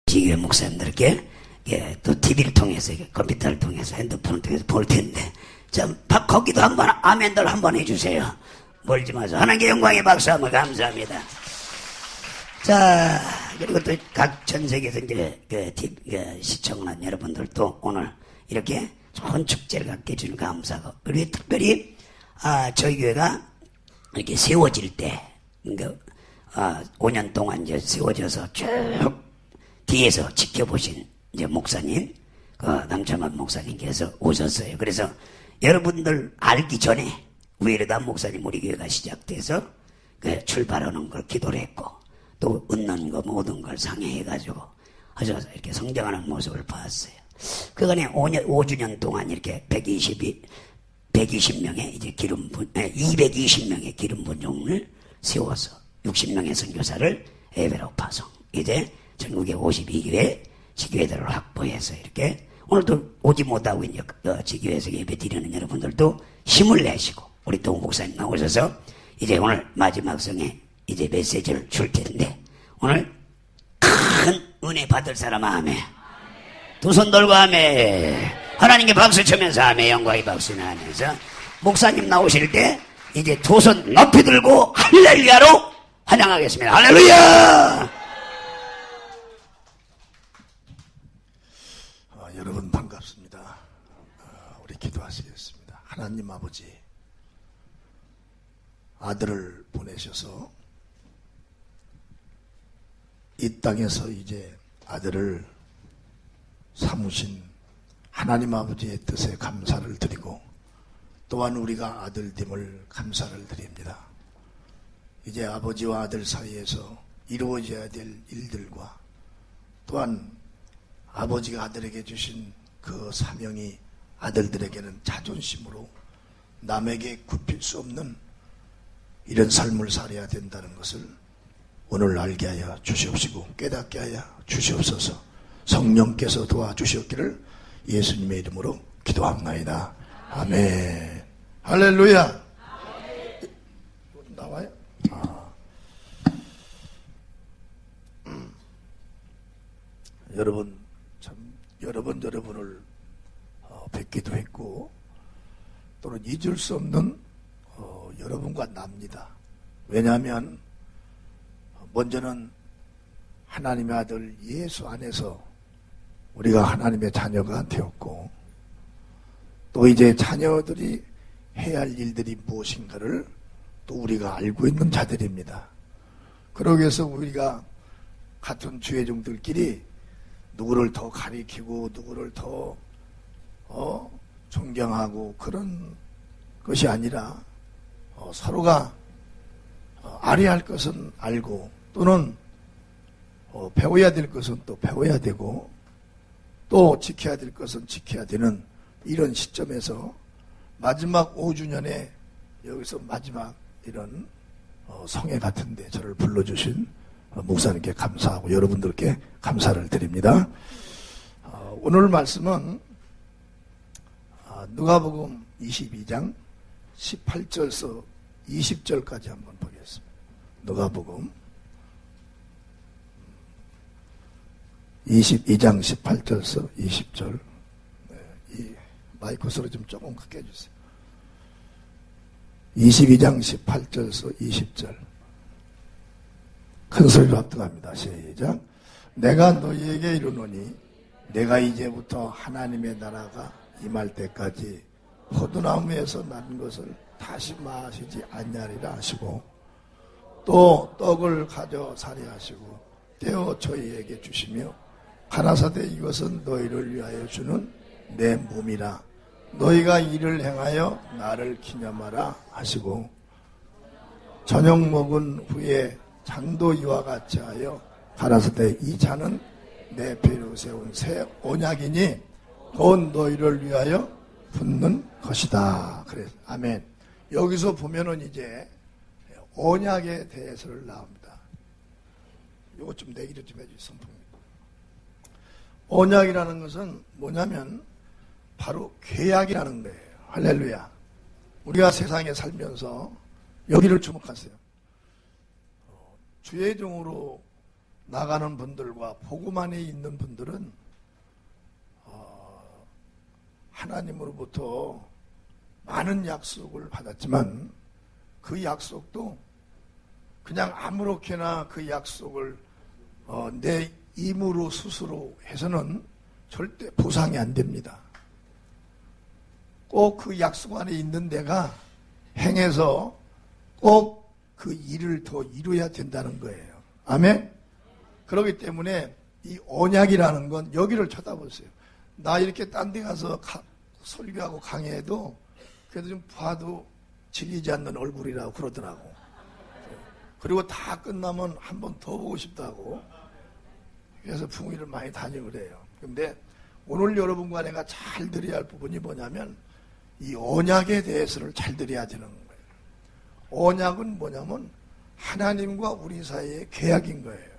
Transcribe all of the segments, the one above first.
지교회 목사님들께 또 TV를 통해서 컴퓨터를 통해서 핸드폰을 통해서 볼 텐데 거기도 한번 아멘들 한번 해주세요. 멀지 마세요. 하나님께 영광의 박수 한번 감사합니다. 자, 그리고 또 각 전 세계에서 시청한 여러분들도 오늘 이렇게 좋은 축제를 갖게 해주는 감사하고, 그리고 특별히 저희 교회가 이렇게 세워질 때, 5년 동안 이제 세워져서 쭉 뒤에서 지켜보신 이제 목사님, 남철만 목사님께서 오셨어요. 그래서 여러분들 알기 전에 우에르다 목사님 우리 교회가 시작돼서 출발하는 걸 기도를 했고, 또 얻는 거 모든 걸 상해해가지고 하셔서 이렇게 성장하는 모습을 봤어요. 그간에 5주년 동안 이렇게 120명의 이제 220명의 기름 분종을 세워서 60명의 선교사를 예배로 파송. 이제 전국의 52교회 지교회들을 확보해서 이렇게 오늘도 오지 못하고 이제 지교회에서 예배 드리는 여러분들도 힘을 내시고, 우리 동 목사님 나오셔서 이제 오늘 마지막 성에 이제 메시지를 줄 텐데, 오늘 큰 은혜 받을 사람 아멘. 두 손 들고 아멘. 하나님께 박수 치면서 아멘. 영광의 박수를 하면서 목사님 나오실 때 이제 두 손 높이 들고 할렐루야로 환영하겠습니다. 할렐루야. 여러분 반갑습니다. 우리 기도하시겠습니다. 하나님 아버지, 아들을 보내셔서 이 땅에서 이제 아들을 삼으신 하나님 아버지의 뜻에 감사를 드리고, 또한 우리가 아들됨을 감사를 드립니다. 이제 아버지와 아들 사이에서 이루어져야 될 일들과, 또한 아버지가 아들에게 주신 그 사명이 아들들에게는 자존심으로 남에게 굽힐 수 없는 이런 삶을 살아야 된다는 것을 오늘 알게 하여 주시옵시고 깨닫게 하여 주시옵소서. 성령께서 도와주시옵기를 예수님의 이름으로 기도합나이다. 아멘. 할렐루야. 나와요? 여러분 참 여러 번 여러분을 뵙기도 했고, 또는 잊을 수 없는 여러분과 납니다. 왜냐하면 먼저는 하나님의 아들 예수 안에서 우리가 하나님의 자녀가 되었고, 또 이제 자녀들이 해야 할 일들이 무엇인가를 또 우리가 알고 있는 자들입니다. 그러기 위해서 우리가 같은 주의 종들끼리 누구를 더 가리키고 누구를 더 존경하고 그런 것이 아니라 서로가 알아야 할 것은 알고, 또는 배워야 될 것은 또 배워야 되고, 또 지켜야 될 것은 지켜야 되는 이런 시점에서 마지막 5주년에 여기서 마지막 이런 성회 같은데 저를 불러주신 목사님께 감사하고 여러분들께 감사를 드립니다. 오늘 말씀은 누가복음 22장 18절서 20절까지 한번 보겠습니다. 누가복음 22장 18절서 20절. 이 마이크 소리 좀 조금 크게 해주세요. 22장 18절서 20절. 큰 소리로 합독합니다. 시작. 내가 너희에게 이르노니 내가 이제부터 하나님의 나라가 임할 때까지 포도나무에서 난 것을 다시 마시지 아니하리라 하시고, 또 떡을 가져 사리하시고 떼어 저희에게 주시며 가라사대 이것은 너희를 위하여 주는 내 몸이라, 너희가 이를 행하여 나를 기념하라 하시고, 저녁 먹은 후에 잔도 이와 같이 하여 가라사대 이 잔은 내 피로 세운 새 언약이니 곧 너희를 위하여 붓는 것이다. 그래. 아멘. 여기서 보면은 이제 언약에 대해서를 나옵니다. 이것 좀 내기를 좀 해주세요. 선풍님. 언약이라는 것은 뭐냐면 바로 계약이라는 거예요. 할렐루야. 우리가 세상에 살면서 여기를 주목하세요. 주의 종으로 나가는 분들과 복음 안에 있는 분들은 하나님으로부터 많은 약속을 받았지만 그 약속도 그냥 아무렇게나 그 약속을 내 힘으로 스스로 해서는 절대 보상이 안 됩니다. 꼭 그 약속 안에 있는 내가 행해서 꼭 그 일을 더 이루어야 된다는 거예요. 아멘? 그렇기 때문에 이 언약이라는 건 여기를 쳐다보세요. 나 이렇게 딴 데 가서 설교하고 강의해도 그래도 좀 봐도 질리지 않는 얼굴이라고 그러더라고. 그리고 다 끝나면 한 번 더 보고 싶다고. 그래서 풍위를 많이 다니고 그래요. 근데 오늘 여러분과 내가 잘 드려야 할 부분이 뭐냐면 이 언약에 대해서를 잘 드려야 되는 거예요. 언약은 뭐냐면 하나님과 우리 사이의 계약인 거예요.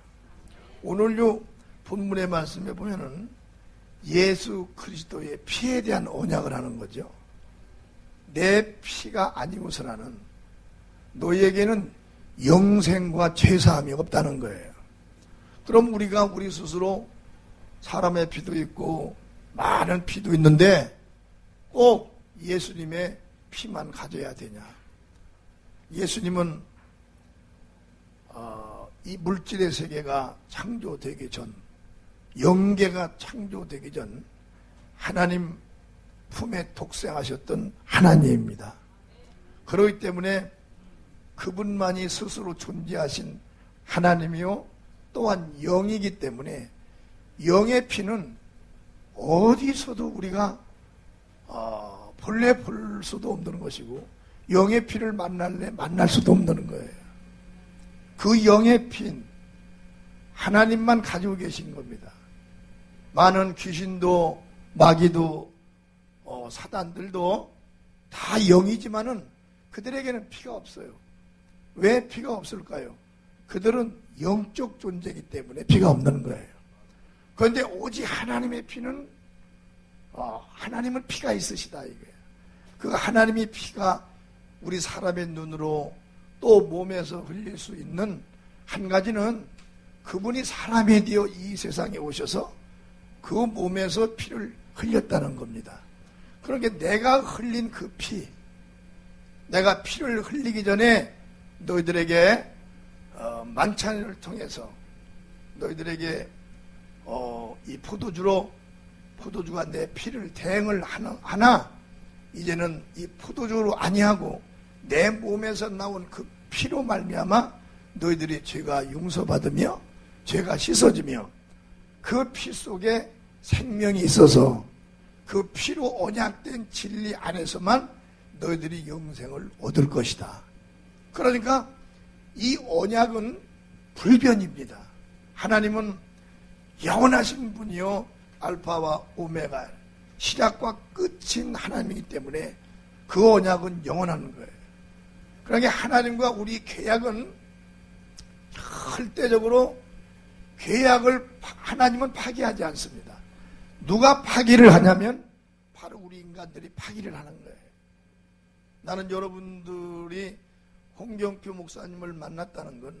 오늘 요 본문의 말씀에 보면은 예수 그리스도의 피에 대한 언약을 하는 거죠. 내 피가 아니고서라는 너희에게는 영생과 죄사함이 없다는 거예요. 그럼 우리가 우리 스스로 사람의 피도 있고 많은 피도 있는데 꼭 예수님의 피만 가져야 되냐? 예수님은 이 물질의 세계가 창조되기 전, 영계가 창조되기 전 하나님 품에 독생하셨던 하나님입니다. 그렇기 때문에 그분만이 스스로 존재하신 하나님이요 또한 영이기 때문에 영의 피는 어디서도 우리가 본래 볼 수도 없는 것이고 영의 피를 만날 수도 없는 거예요. 그 영의 피는 하나님만 가지고 계신 겁니다. 많은 귀신도 마귀도 사단들도 다 영이지만은 그들에게는 피가 없어요. 왜 피가 없을까요? 그들은 영적 존재이기 때문에 피가 없는 거예요. 그런데 오직 하나님의 피는 하나님은 피가 있으시다 이거예요. 그 하나님의 피가 우리 사람의 눈으로 또 몸에서 흘릴 수 있는 한 가지는 그분이 사람이 되어 이 세상에 오셔서 그 몸에서 피를 흘렸다는 겁니다. 그러니까 내가 흘린 그 피, 내가 피를 흘리기 전에 너희들에게 만찬을 통해서 너희들에게 이 포도주가 내 피를 대행을 하나 이제는 이 포도주로 아니하고 내 몸에서 나온 그 피로 말미암아 너희들이 죄가 용서받으며 죄가 씻어지며 그 피 속에 생명이 있어서 그 피로 언약된 진리 안에서만 너희들이 영생을 얻을 것이다. 그러니까 이 언약은 불변입니다. 하나님은 영원하신 분이요 알파와 오메가 시작과 끝인 하나님이기 때문에 그 언약은 영원한 거예요. 그러니까 하나님과 우리 계약은 절대적으로 계약을 하나님은 파기하지 않습니다. 누가 파기를 하냐면 바로 우리 인간들이 파기를 하는 거예요. 나는 여러분들이 홍경표 목사님을 만났다는 건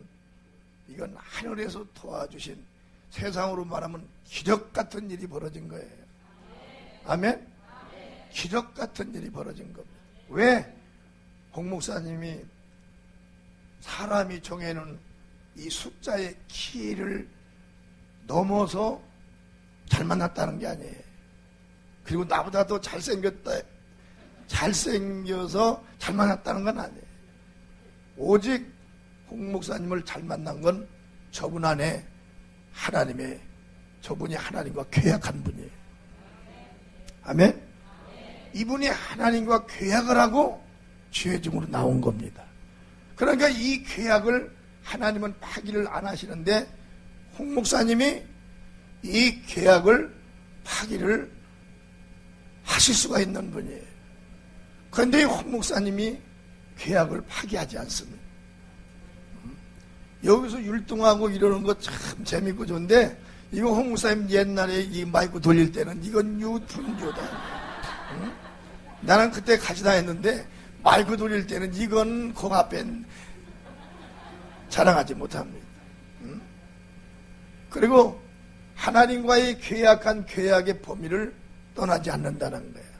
이건 하늘에서 도와주신 세상으로 말하면 기적 같은 일이 벌어진 거예요. 아멘? 기적 같은 일이 벌어진 겁니다. 왜? 홍 목사님이 사람이 정해놓은 이 숫자의 키를 넘어서 잘 만났다는 게 아니에요. 그리고 나보다 더 잘생겨서 잘 만났다는 건 아니에요. 오직 홍 목사님을 잘 만난 건 저분 안에 저분이 하나님과 계약한 분이에요. 아멘? 이분이 하나님과 계약을 하고 죄중으로 나온 겁니다. 그러니까 이 계약을 하나님은 파기를 안 하시는데 홍 목사님이 이 계약을 파기를 하실 수가 있는 분이에요. 그런데 홍 목사님이 계약을 파기하지 않습니다. 여기서 율동하고 이러는 거 참 재밌고 좋은데 이거 홍 목사님 옛날에 이 마이크 돌릴 때는 이건 유분교다. 응? 나는 그때 같이 다녔는데 마이크 돌릴 때는 이건 그 앞엔 자랑하지 못합니다. 응? 그리고 하나님과의 계약한 계약의 범위를 떠나지 않는다는 거예요.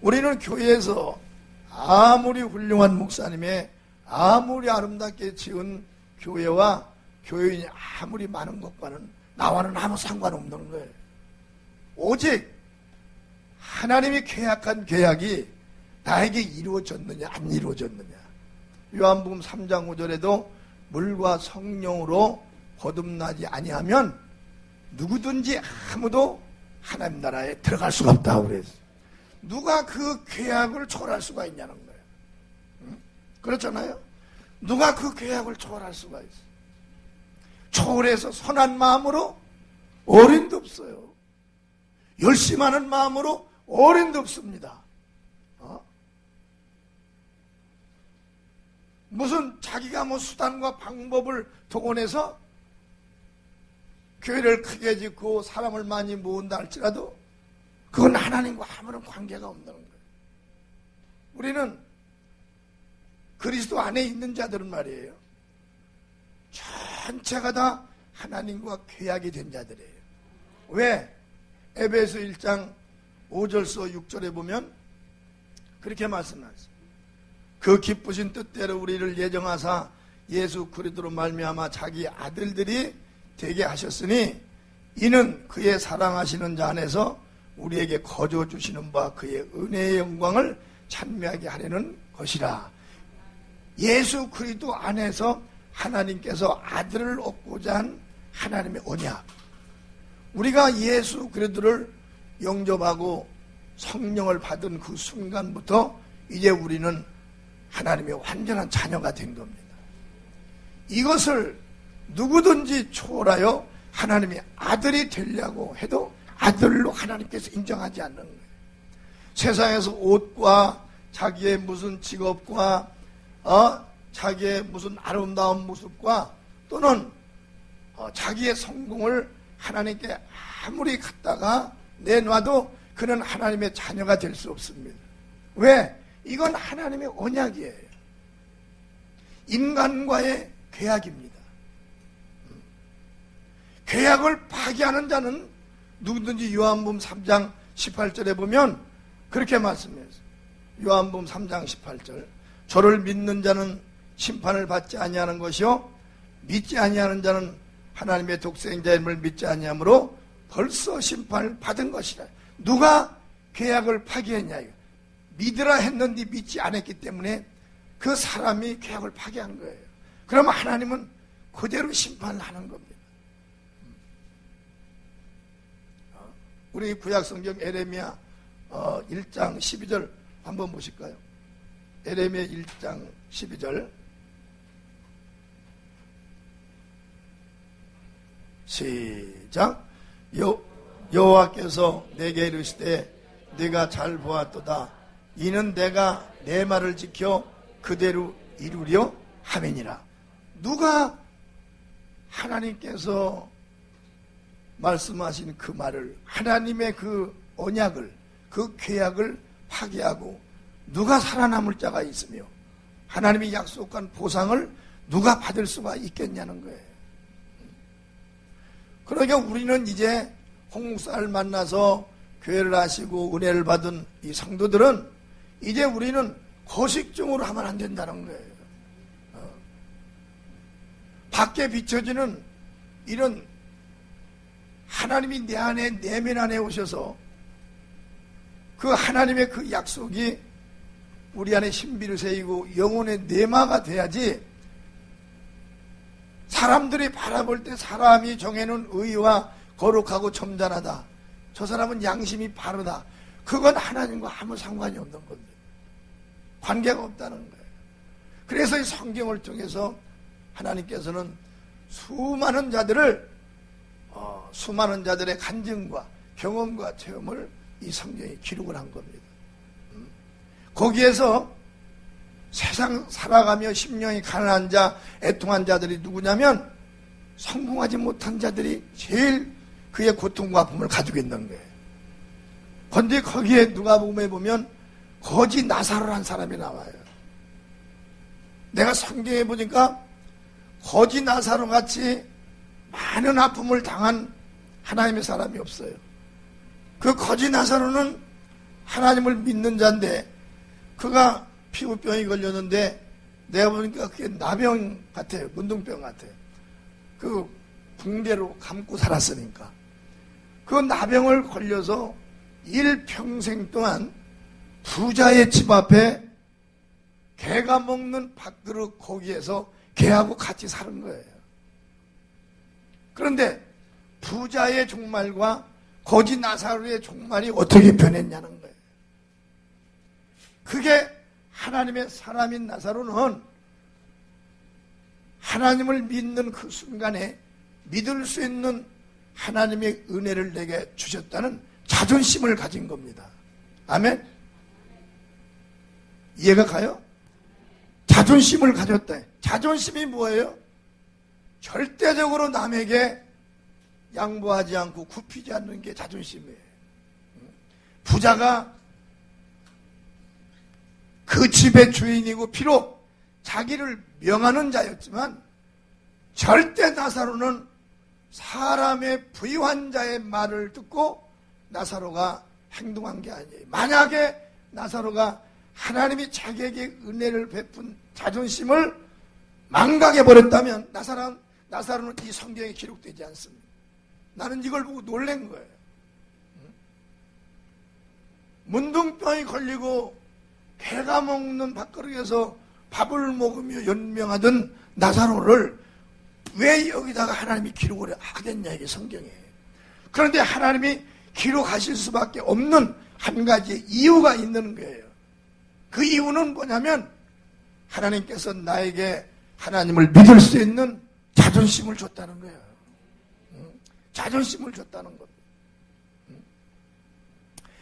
우리는 교회에서 아무리 훌륭한 목사님의 아무리 아름답게 지은 교회와 교인이 아무리 많은 것과는 나와는 아무 상관없는 거예요. 오직 하나님이 계약한 계약이 나에게 이루어졌느냐 안 이루어졌느냐. 요한복음 3장 5절에도 물과 성령으로 거듭나지 아니하면 누구든지 아무도 하나님 나라에 들어갈 수가 없다고 그랬어요. 누가 그 계약을 초월할 수가 있냐는 거예요. 응? 그렇잖아요. 누가 그 계약을 초월할 수가 있어요. 초월해서 선한 마음으로 어린도 없어요. 열심하는 마음으로 어린도 없습니다. 무슨 자기가 뭐 수단과 방법을 동원해서 교회를 크게 짓고 사람을 많이 모은다 할지라도 그건 하나님과 아무런 관계가 없는 거예요. 우리는 그리스도 안에 있는 자들은 말이에요. 전체가 다 하나님과 계약이 된 자들이에요. 왜? 에베소 1장 5절서 6절에 보면 그렇게 말씀하셨어요. 그 기쁘신 뜻대로 우리를 예정하사 예수 그리스도로 말미암아 자기 아들들이 되게 하셨으니 이는 그의 사랑하시는 자 안에서 우리에게 거저 주시는 바 그의 은혜의 영광을 찬미하게 하려는 것이라. 예수 그리스도 안에서 하나님께서 아들을 얻고자 한 하나님의 언약. 우리가 예수 그리스도를 영접하고 성령을 받은 그 순간부터 이제 우리는 하나님의 완전한 자녀가 된 겁니다. 이것을 누구든지 초월하여 하나님의 아들이 되려고 해도 아들로 하나님께서 인정하지 않는 거예요. 세상에서 옷과 자기의 무슨 직업과 자기의 무슨 아름다운 모습과 또는 자기의 성공을 하나님께 아무리 갖다가 내놔도 그는 하나님의 자녀가 될 수 없습니다. 왜? 이건 하나님의 언약이에요. 인간과의 계약입니다. 계약을 파기하는 자는 누구든지 요한복음 3장 18절에 보면 그렇게 말씀해요. 요한복음 3장 18절 저를 믿는 자는 심판을 받지 아니하는 것이요 믿지 아니하는 자는 하나님의 독생자임을 믿지 아니하므로 벌써 심판을 받은 것이라. 누가 계약을 파기했냐 이거. 믿으라 했는데 믿지 않았기 때문에 그 사람이 계약을 파기한 거예요. 그러면 하나님은 그대로 심판을 하는 겁니다. 우리 구약성경 에레미야 1장 12절 한번 보실까요? 에레미야 1장 12절 시작. 여호와께서 내게 이르시되 네가 잘 보았도다. 이는 내가 내 말을 지켜 그대로 이루려 함이니라. 누가 하나님께서 말씀하신 그 말을, 하나님의 그 언약을, 그 계약을 파기하고 누가 살아남을 자가 있으며 하나님이 약속한 보상을 누가 받을 수가 있겠냐는 거예요. 그러니까 우리는 이제 홍 목사를 만나서 교회를 하시고 은혜를 받은 이 성도들은 이제 우리는 거식증으로 하면 안 된다는 거예요. 밖에 비춰지는 이런 하나님이 내 안에 내면 안에 오셔서 그 하나님의 그 약속이 우리 안에 신비를 새기고 영혼의 내마가 돼야지 사람들이 바라볼 때 사람이 정해놓은 의와 거룩하고 점잖하다. 저 사람은 양심이 바르다. 그건 하나님과 아무 상관이 없는 겁니다. 관계가 없다는 거예요. 그래서 이 성경을 통해서 하나님께서는 수많은 자들의 간증과 경험과 체험을 이 성경에 기록을 한 겁니다. 거기에서 세상 살아가며 심령이 가난한 자, 애통한 자들이 누구냐면 성공하지 못한 자들이 제일 그의 고통과 아픔을 가지고 있는 거예요. 그런데 거기에 누가복음에 보면 거지 나사로라는 사람이 나와요. 내가 성경에 보니까 거지 나사로 같이 많은 아픔을 당한 하나님의 사람이 없어요. 그 거지 나사로는 하나님을 믿는 자인데 그가 피부병이 걸렸는데 내가 보니까 그게 나병 같아요. 문둥병 같아요. 그 붕대로 감고 살았으니까. 그 나병을 걸려서 일평생 동안 부자의 집 앞에 개가 먹는 밥그릇 고기에서 개하고 같이 사는 거예요. 그런데 부자의 종말과 거지 나사로의 종말이 어떻게 변했냐는 거예요. 그게 하나님의 사람인 나사로는 하나님을 믿는 그 순간에 믿을 수 있는 하나님의 은혜를 내게 주셨다는 자존심을 가진 겁니다. 아멘? 이해가 가요? 자존심을 가졌다. 자존심이 뭐예요? 절대적으로 남에게 양보하지 않고 굽히지 않는 게 자존심이에요. 부자가 그 집의 주인이고 비록 자기를 명하는 자였지만 절대 나사로는 사람의 부유한 자의 말을 듣고 나사로가 행동한 게 아니에요. 만약에 나사로가 하나님이 자기에게 은혜를 베푼 자존심을 망각해버렸다면 나사로는 이 성경에 기록되지 않습니다. 나는 이걸 보고 놀란 거예요. 문둥병이 걸리고 개가 먹는 밥그릇에서 밥을 먹으며 연명하던 나사로를 왜 여기다가 하나님이 기록을 하겠냐, 이게 성경에. 그런데 하나님이 기록하실 수밖에 없는 한 가지 이유가 있는 거예요. 그 이유는 뭐냐면 하나님께서 나에게 하나님을 믿을 수 있는 자존심을 줬다는 거예요. 자존심을 줬다는 겁니다.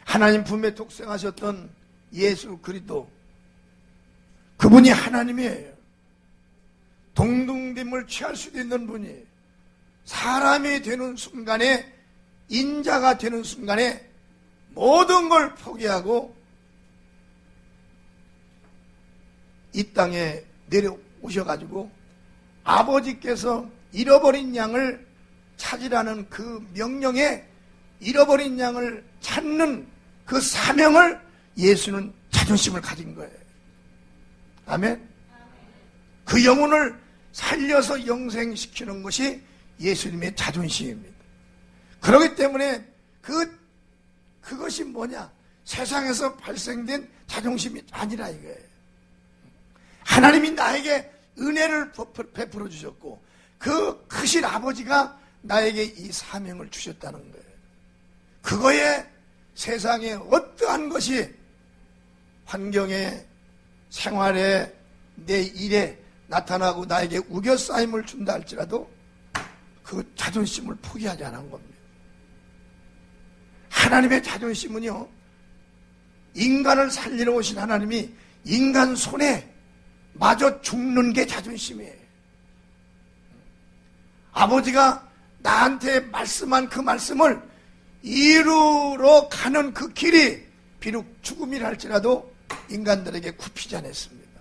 하나님 품에 독생하셨던 예수 그리스도, 그분이 하나님이에요. 동등됨을 취할 수도 있는 분이 사람이 되는 순간에, 인자가 되는 순간에 모든 걸 포기하고 이 땅에 내려오셔가지고 아버지께서 잃어버린 양을 찾으라는 그 명령에 잃어버린 양을 찾는 그 사명을 예수는 자존심을 가진 거예요. 아멘? 그 영혼을 살려서 영생시키는 것이 예수님의 자존심입니다. 그렇기 때문에 그것이 뭐냐? 세상에서 발생된 자존심이 아니라 이거예요. 하나님이 나에게 은혜를 베풀어 주셨고 그 크신 아버지가 나에게 이 사명을 주셨다는 거예요. 그거에 세상에 어떠한 것이 환경에, 생활에, 내 일에 나타나고 나에게 우겨싸임을 준다 할지라도 그 자존심을 포기하지 않은 겁니다. 하나님의 자존심은요, 인간을 살리러 오신 하나님이 인간 손에 마저 죽는 게 자존심이에요. 아버지가 나한테 말씀한 그 말씀을 이루러 가는 그 길이 비록 죽음이라 할지라도 인간들에게 굽히지 않았습니다.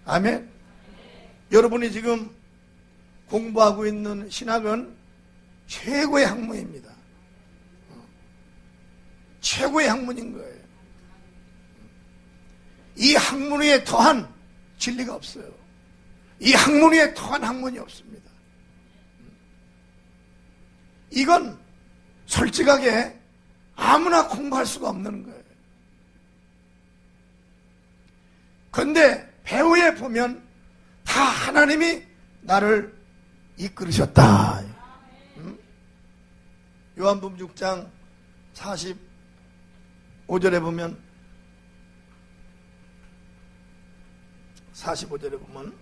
아멘? 여러분이 지금 공부하고 있는 신학은 최고의 학문입니다. 최고의 학문인 거예요. 이 학문 위에 더한 진리가 없어요. 이 학문 위에 더한 학문이 없습니다. 이건 솔직하게 아무나 공부할 수가 없는 거예요. 그런데 배후에 보면 다 하나님이 나를 이끌으셨다. 요한복음 6장 45절에 보면 45절에 보면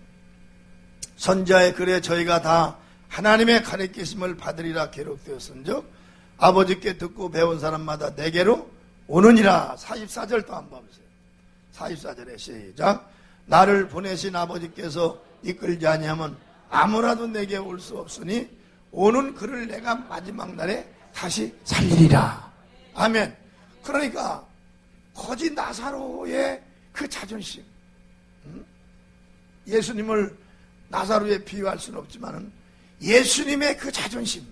선지자의 글에 저희가 다 하나님의 가르치심을 받으리라 기록되었은즉 아버지께 듣고 배운 사람마다 내게로 오느니라. 44절 또 한번 봐보세요. 44절에 시작. 나를 보내신 아버지께서 이끌지 아니하면 아무라도 내게 올 수 없으니 오는 그를 내가 마지막 날에 다시 살리리라. 아멘. 그러니까 거지 나사로의 그 자존심, 예수님을 나사로에 비유할 수는 없지만 예수님의 그 자존심,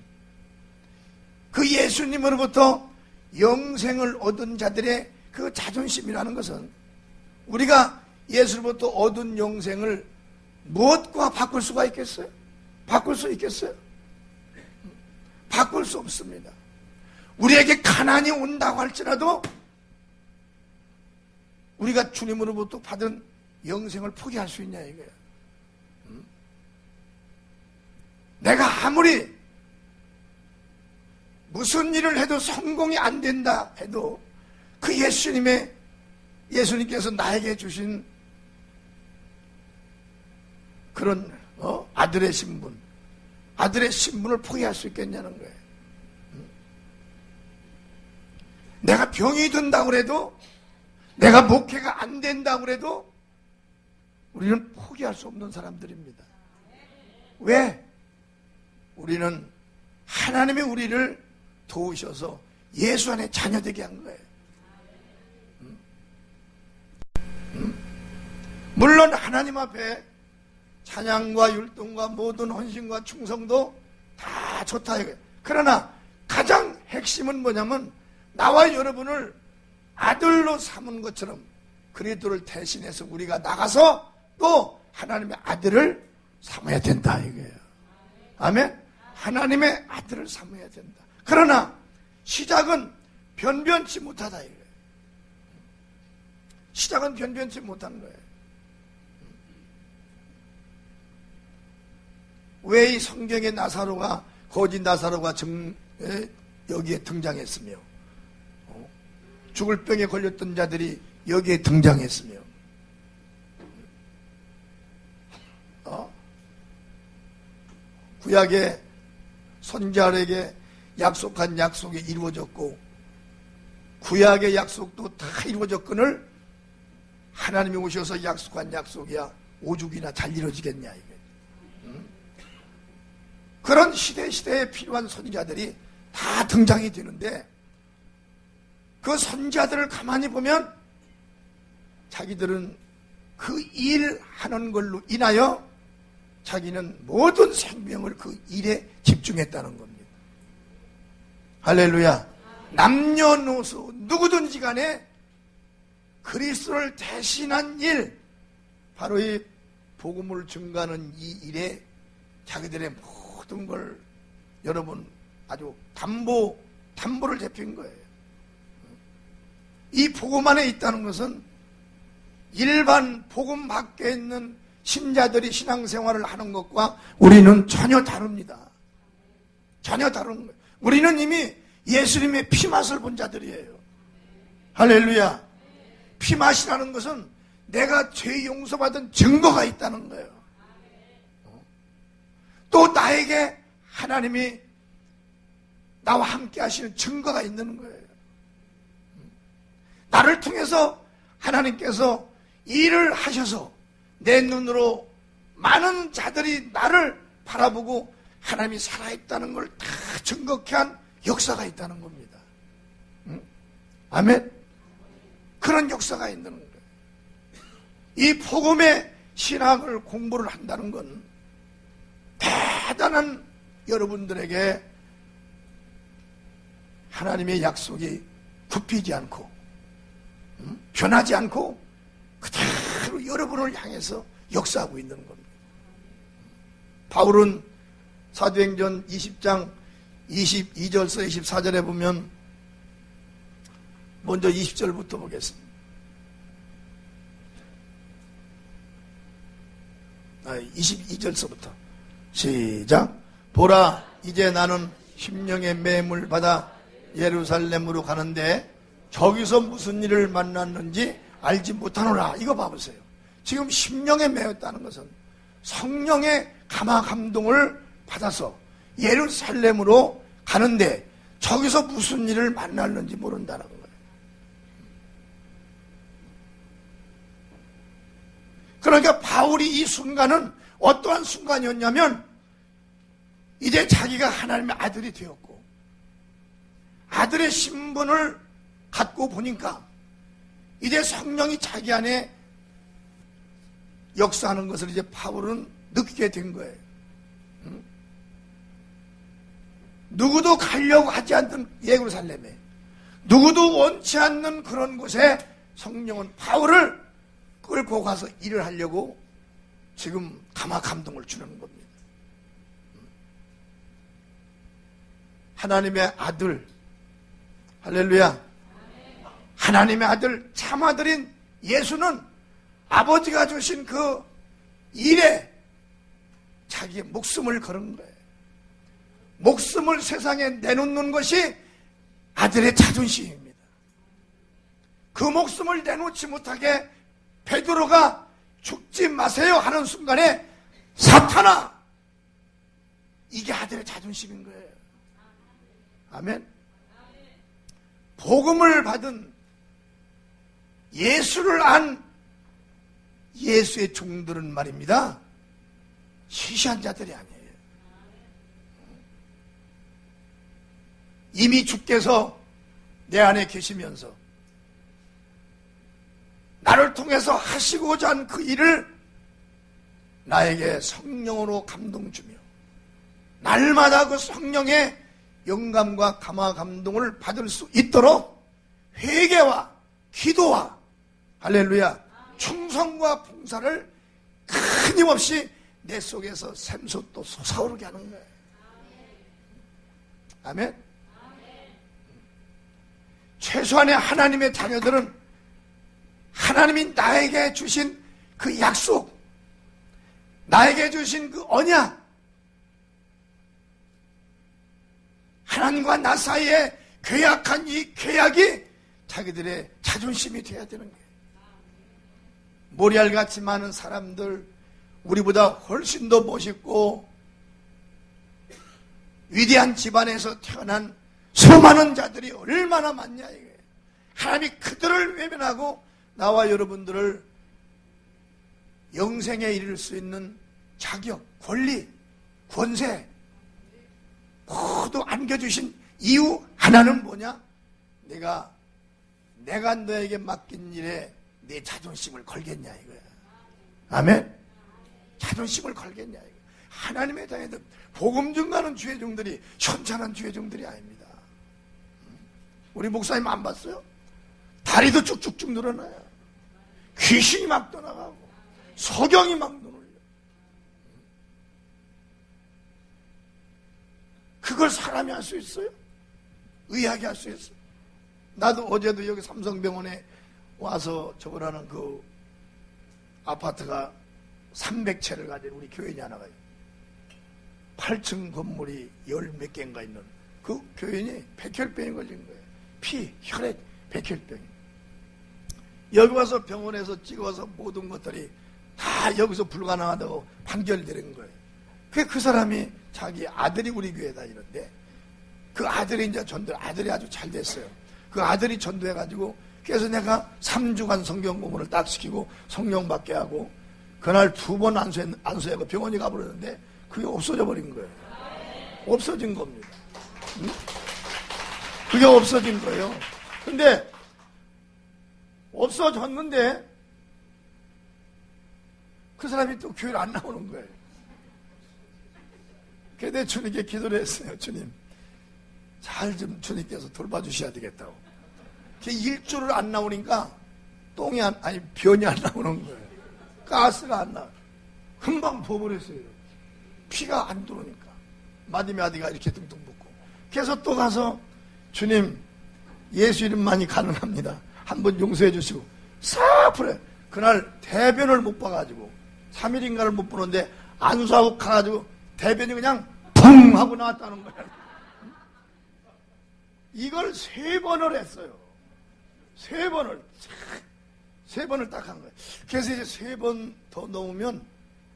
그 예수님으로부터 영생을 얻은 자들의 그 자존심이라는 것은 우리가 예수로부터 얻은 영생을 무엇과 바꿀 수가 있겠어요? 바꿀 수 있겠어요? 바꿀 수 없습니다. 우리에게 가난이 온다고 할지라도 우리가 주님으로부터 받은 영생을 포기할 수 있냐 이거예요. 내가 아무리 무슨 일을 해도 성공이 안 된다 해도 그 예수님께서 나에게 주신 그런 아들의 신분을 포기할 수 있겠냐는 거예요. 내가 병이 든다고 해도, 내가 목회가 안 된다고 해도 우리는 포기할 수 없는 사람들입니다. 왜? 우리는 하나님이 우리를 도우셔서 예수 안에 자녀되게 한 거예요. 물론 하나님 앞에 찬양과 율동과 모든 헌신과 충성도 다 좋다 이거예요. 그러나 가장 핵심은 뭐냐면 나와 여러분을 아들로 삼은 것처럼 그리스도를 대신해서 우리가 나가서 또 하나님의 아들을 삼아야 된다 이거예요. 아멘? 하나님의 아들을 삼아야 된다. 그러나 시작은 변변치 못하다 이거예요. 시작은 변변치 못한 거예요. 왜 이 성경의 나사로가, 거짓 나사로가 여기에 등장했으며 죽을 병에 걸렸던 자들이 여기에 등장했으며 구약의 선지자에게 약속한 약속이 이루어졌고 구약의 약속도 다 이루어졌거늘 하나님이 오셔서 약속한 약속이야 오죽이나 잘 이루어지겠냐 이게. 그런 시대에 필요한 선지자들이 다 등장이 되는데 그 선지자들을 가만히 보면 자기들은 그 일하는 걸로 인하여 자기는 모든 생명을 그 일에 집중했다는 겁니다. 할렐루야. 남녀노소 누구든지 간에 그리스도를 대신한 일, 바로 이 복음을 증거하는 이 일에 자기들의 모든 걸 여러분 아주 담보를 잡힌 거예요. 이 복음 안에 있다는 것은 일반 복음 밖에 있는 신자들이 신앙생활을 하는 것과 우리는 전혀 다릅니다. 전혀 다른 거예요. 우리는 이미 예수님의 피맛을 본 자들이에요. 할렐루야. 피맛이라는 것은 내가 죄 용서받은 증거가 있다는 거예요. 또 나에게 하나님이 나와 함께 하시는 증거가 있는 거예요. 나를 통해서 하나님께서 일을 하셔서 내 눈으로 많은 자들이 나를 바라보고 하나님이 살아있다는 걸 다 증거케 한 역사가 있다는 겁니다. 아멘? 그런 역사가 있는 거예요. 이 복음의 신학을 공부를 한다는 건 대단한 여러분들에게 하나님의 약속이 굽히지 않고 변하지 않고 그대로 여러분을 향해서 역사하고 있는 겁니다. 바울은 사도행전 20장 22절서 24절에 보면 먼저 20절부터 보겠습니다. 22절서부터 시작. 보라, 이제 나는 심령의 매물 받아 예루살렘으로 가는데 저기서 무슨 일을 만났는지 알지 못하노라. 이거 봐보세요. 지금 심령에 매였다는 것은 성령의 감화 감동을 받아서 예루살렘으로 가는데 저기서 무슨 일을 만났는지 모른다는 거예요. 그러니까 바울이 이 순간은 어떠한 순간이었냐면 이제 자기가 하나님의 아들이 되었고 아들의 신분을 갖고 보니까 이제 성령이 자기 안에 역사하는 것을 이제 바울은 느끼게 된 거예요. 누구도 가려고 하지 않던 예루살렘에, 누구도 원치 않는 그런 곳에 성령은 바울을 끌고 가서 일을 하려고 지금 감화 감동을 주는 겁니다. 하나님의 아들, 할렐루야, 하나님의 아들, 참아들인 예수는 아버지가 주신 그 일에 자기의 목숨을 거는 거예요. 목숨을 세상에 내놓는 것이 아들의 자존심입니다. 그 목숨을 내놓지 못하게 베드로가 죽지 마세요 하는 순간에 사탄아, 이게 아들의 자존심인 거예요. 아멘. 복음을 받은 예수를 안 예수의 종들은 말입니다, 시시한 자들이 아니에요. 이미 주께서 내 안에 계시면서 나를 통해서 하시고자 한 그 일을 나에게 성령으로 감동 주며 날마다 그 성령의 영감과 감화 감동을 받을 수 있도록 회개와 기도와 할렐루야 충성과 봉사를 끊임없이 내 속에서 샘솟도 솟아오르게 하는 거예요. 아멘. 최소한의 하나님의 자녀들은 하나님이 나에게 주신 그 약속, 나에게 주신 그 언약, 하나님과 나 사이에 계약한 이 계약이 자기들의 자존심이 되어야 되는 거예요. 모리알같이 많은 사람들, 우리보다 훨씬 더 멋있고 위대한 집안에서 태어난 수많은 자들이 얼마나 많냐 이거예요. 하나님이 그들을 외면하고 나와 여러분들을 영생에 이를 수 있는 자격, 권리, 권세 모두 안겨주신 이유 하나는 뭐냐? 내가 너에게 맡긴 일에 내 자존심을 걸겠냐 이거야. 아멘. 자존심을 걸겠냐 이거. 하나님의 자녀들, 복음 증가하는 주의 종들이 현찬한 주의 종들이 아닙니다. 우리 목사님 안 봤어요? 다리도 쭉쭉쭉 늘어나요. 귀신이 막 떠나가고 소경이 막 눈을 올려. 그걸 사람이 할 수 있어요? 의학이 할 수 있어요? 나도 어제도 여기 삼성병원에 와서 저거라는 그 아파트가 300채를 가진 우리 교인이 하나가 8층 건물이 10몇 개인가 있는 그 교인이 백혈병이 걸린 거예요. 피, 혈액, 백혈병이. 여기 와서 병원에서 찍어서 모든 것들이 다 여기서 불가능하다고 판결되는 거예요. 그 사람이 자기 아들이 우리 교회에 다니는데 그 아들이 이제 아들이 아주 잘 됐어요. 그 아들이 전도해가지고 그래서 내가 3주간 성경 공부를 딱 시키고 성령 받게 하고 그날 2번 안수해가 병원에 가버렸는데 그게 없어져 버린 거예요. 없어진 겁니다. 응? 그게 없어진 거예요. 근데 없어졌는데 그 사람이 또 교회를 안 나오는 거예요. 그래서 주님께 기도를 했어요. 주님, 잘 좀 주님께서 돌봐주셔야 되겠다고. 일주를 안 나오니까 변이 안 나오는 거예요. 가스가 안 나와요. 금방 부어버렸어요. 피가 안 들어오니까. 마디마디가 이렇게 둥둥 붓고. 그래서 또 가서 주님, 예수 이름만이 가능합니다. 한번 용서해 주시고 싹 풀어요. 그날 대변을 못 봐가지고 3일인가를 못 보는데 안수하고 가가지고 대변이 그냥 붕 하고 나왔다는 거예요. 이걸 3번을 했어요. 3번을 딱 한 거예요. 그래서 이제 3번 더 넘으면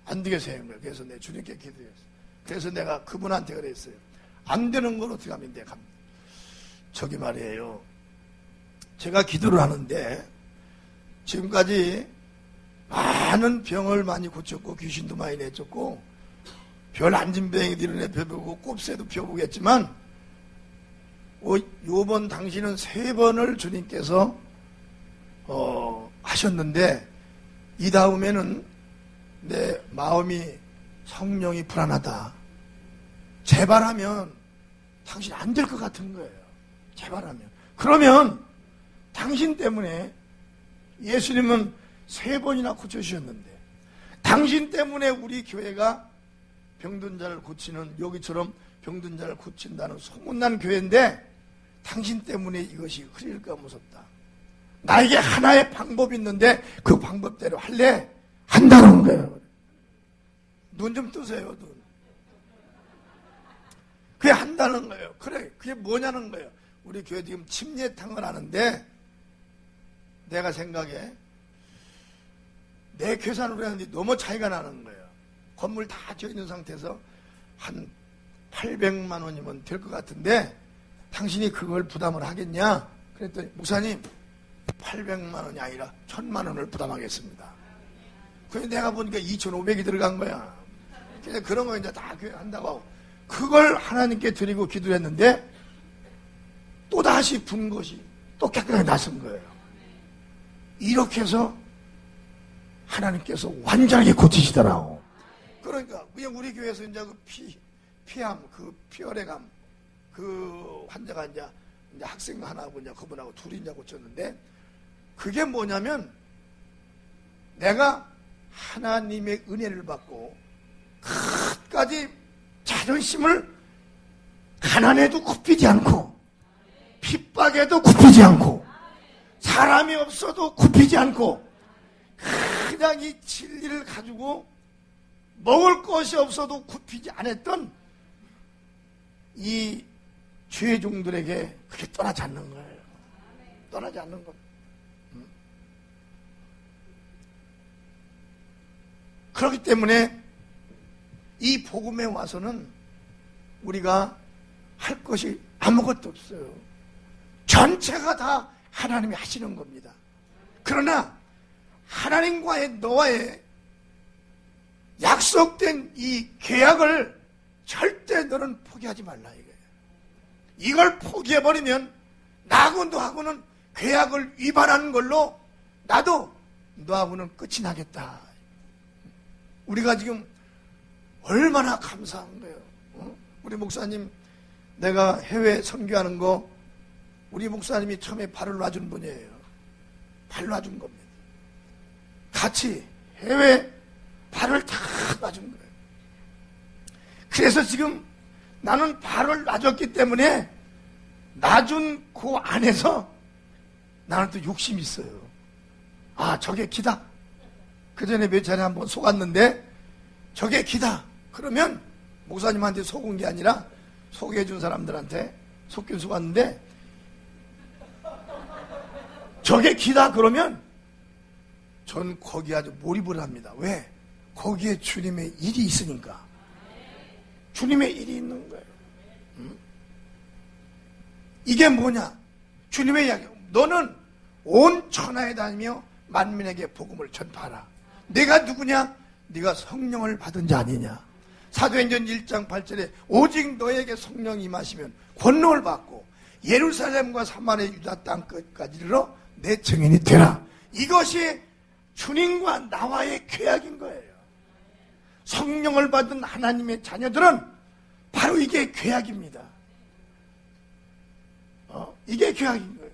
안 되겠어요. 그래서 내 주님께 기도했어요. 그래서 내가 그분한테 그랬어요. 안 되는 건 어떻게 하면 돼? 저기 말이에요. 제가 기도를 하는데 지금까지 많은 병을 많이 고쳤고 귀신도 많이 내쫓고 별 안진병이들은 내펴보고 꼽새도 펴보겠지만 요번 당신은 3번을 주님께서 하셨는데 이 다음에는 내 마음이 성령이 불안하다. 제발 하면 당신 안 될 것 같은 거예요. 제발하면. 그러면 당신 때문에 예수님은 3번이나 고쳐주셨는데, 당신 때문에 우리 교회가 병든 자를 고치는, 여기처럼 병든 자를 고친다는 소문난 교회인데, 당신 때문에 이것이 흐릴까 무섭다. 나에게 하나의 방법이 있는데 그 방법대로 할래? 한다는 거예요. 눈 좀 뜨세요, 눈. 그게 한다는 거예요. 그래, 그게 뭐냐는 거예요. 우리 교회 지금 침례탕을 하는데, 내가 생각에 내 계산으로 했는데 너무 차이가 나는 거예요. 건물 다 지어 있는 상태에서 한 800만 원이면 될 것 같은데, 당신이 그걸 부담을 하겠냐? 그랬더니, 목사님, 800만 원이 아니라 1000만 원을 부담하겠습니다. 그래서 내가 보니까 2500이 들어간 거야. 그래서 그런 거 이제 다 한다고 하고, 그걸 하나님께 드리고 기도를 했는데, 또다시 분 것이 또 깨끗하게 났은 거예요. 이렇게 해서 하나님께서 완전하게 고치시더라고. 그러니까, 그냥 우리 교회에서 이제 그 피암, 그 피혈액암, 그 환자가 이제 학생 하나하고 이제 그분하고 둘이 이제 고쳤는데, 그게 뭐냐면, 내가 하나님의 은혜를 받고 끝까지 자존심을 가난에도 굽히지 않고 핍박에도 굽히지 않고 사람이 없어도 굽히지 않고 그냥 이 진리를 가지고 먹을 것이 없어도 굽히지 않았던 이 죄종들에게 그게 떠나지 않는 거예요. 떠나지 않는 것. 그렇기 때문에 이 복음에 와서는 우리가 할 것이 아무것도 없어요. 전체가 다 하나님이 하시는 겁니다. 그러나 하나님과의 너와의 약속된 이 계약을 절대 너는 포기하지 말라 이거예요. 이걸 포기해버리면 나하고 너하고는 계약을 위반하는 걸로 나도 너하고는 끝이 나겠다. 우리가 지금 얼마나 감사한 거예요. 우리 목사님, 내가 해외 선교하는 거 우리 목사님이 처음에 발을 놔준 분이에요. 발 놔준 겁니다. 같이 해외 발을 다 놔준 거예요. 그래서 지금 나는 발을 놔줬기 때문에 놔준 그 안에서 나는 또 욕심이 있어요. 아, 저게 기다. 그 전에 몇 차례 한번 속았는데 저게 기다. 그러면 목사님한테 속은 게 아니라 소개해준 사람들한테 속긴 속았는데 저게 기다 그러면 전 거기에 아주 몰입을 합니다. 왜? 거기에 주님의 일이 있으니까. 주님의 일이 있는 거예요. 이게 뭐냐? 주님의 이야기. 너는 온 천하에 다니며 만민에게 복음을 전파하라. 내가 누구냐? 네가 성령을 받은 자 아니냐? 사도행전 1장 8절에 오직 너에게 성령이 임하시면 권능을 받고 예루살렘과 사마리아 유다 땅 끝까지 이르러 내 증인이 되라. 이것이 주님과 나와의 계약인 거예요. 성령을 받은 하나님의 자녀들은 바로 이게 계약입니다. 이게 계약인 거예요.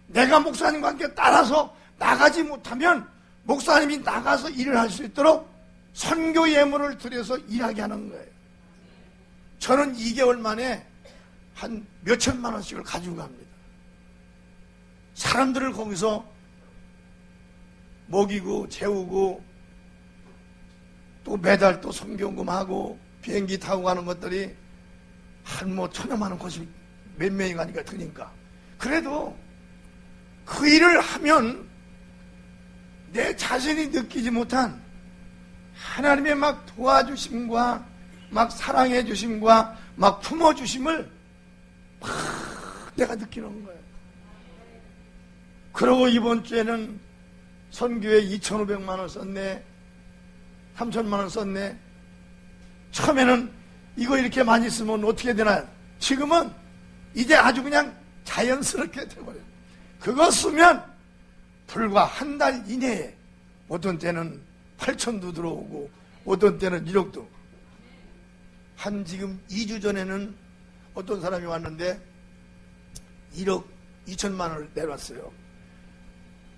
내가 목사님과 함께 따라서 나가지 못하면 목사님이 나가서 일을 할 수 있도록 선교 예물을 들여서 일하게 하는 거예요. 저는 2개월 만에 한 몇천만 원씩을 가지고 갑니다. 사람들을 거기서 먹이고 재우고 또 매달 또 선교금하고 비행기 타고 가는 것들이 한 뭐 1000여만 원 곳이 몇 명이 가니까 드니까. 그래도 그 일을 하면 내 자신이 느끼지 못한 하나님의 막 도와주심과 막 사랑해 주심과 막 품어주심을 막 내가 느끼는 거예요. 그러고 이번 주에는 선교에 2,500만 원 썼네, 3,000만 원 썼네. 처음에는 이거 이렇게 많이 쓰면 어떻게 되나. 지금은 이제 아주 그냥 자연스럽게 돼버려요. 그거 쓰면 불과 한 달 이내에 어떤 때는 8천도 들어오고 어떤 때는 1억도. 한 지금 2주 전에는 어떤 사람이 왔는데 1억 2천만 원을 내놨어요.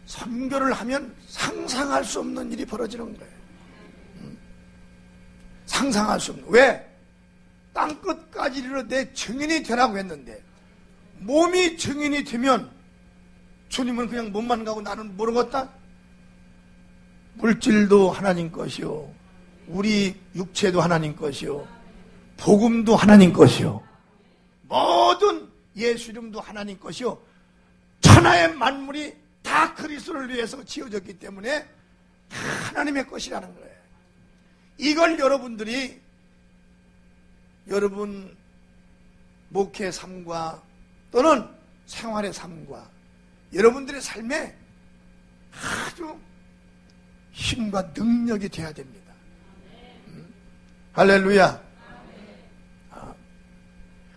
선교를 하면 상상할 수 없는 일이 벌어지는 거예요. 상상할 수 없는. 왜? 땅끝까지 이르러 내 증인이 되라고 했는데 몸이 증인이 되면 주님은 그냥 몸만 가고 나는 모르겠다? 물질도 하나님 것이요, 우리 육체도 하나님 것이요, 복음도 하나님 것이요, 모든 예수 이름도 하나님 것이요, 천하의 만물이 다 그리스도를 위해서 지어졌기 때문에 다 하나님의 것이라는 거예요. 이걸 여러분들이 여러분 목회 삶과 또는 생활의 삶과 여러분들의 삶에 아주 힘과 능력이 되어야 됩니다. 할렐루야.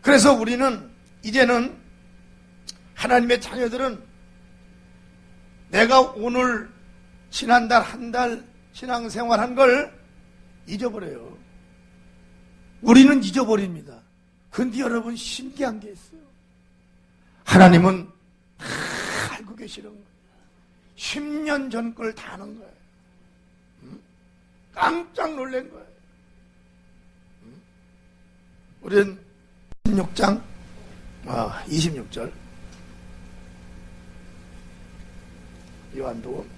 그래서 우리는 이제는 하나님의 자녀들은 내가 오늘 지난달 한 달 신앙생활한 걸 잊어버려요. 우리는 잊어버립니다. 근데 여러분 신기한 게 있어요. 하나님은 다 알고 계시는 거예요. 10년 전 걸 다 아는 거예요. 깜짝 놀란 거예요. 우리는 16장 26절 요한복음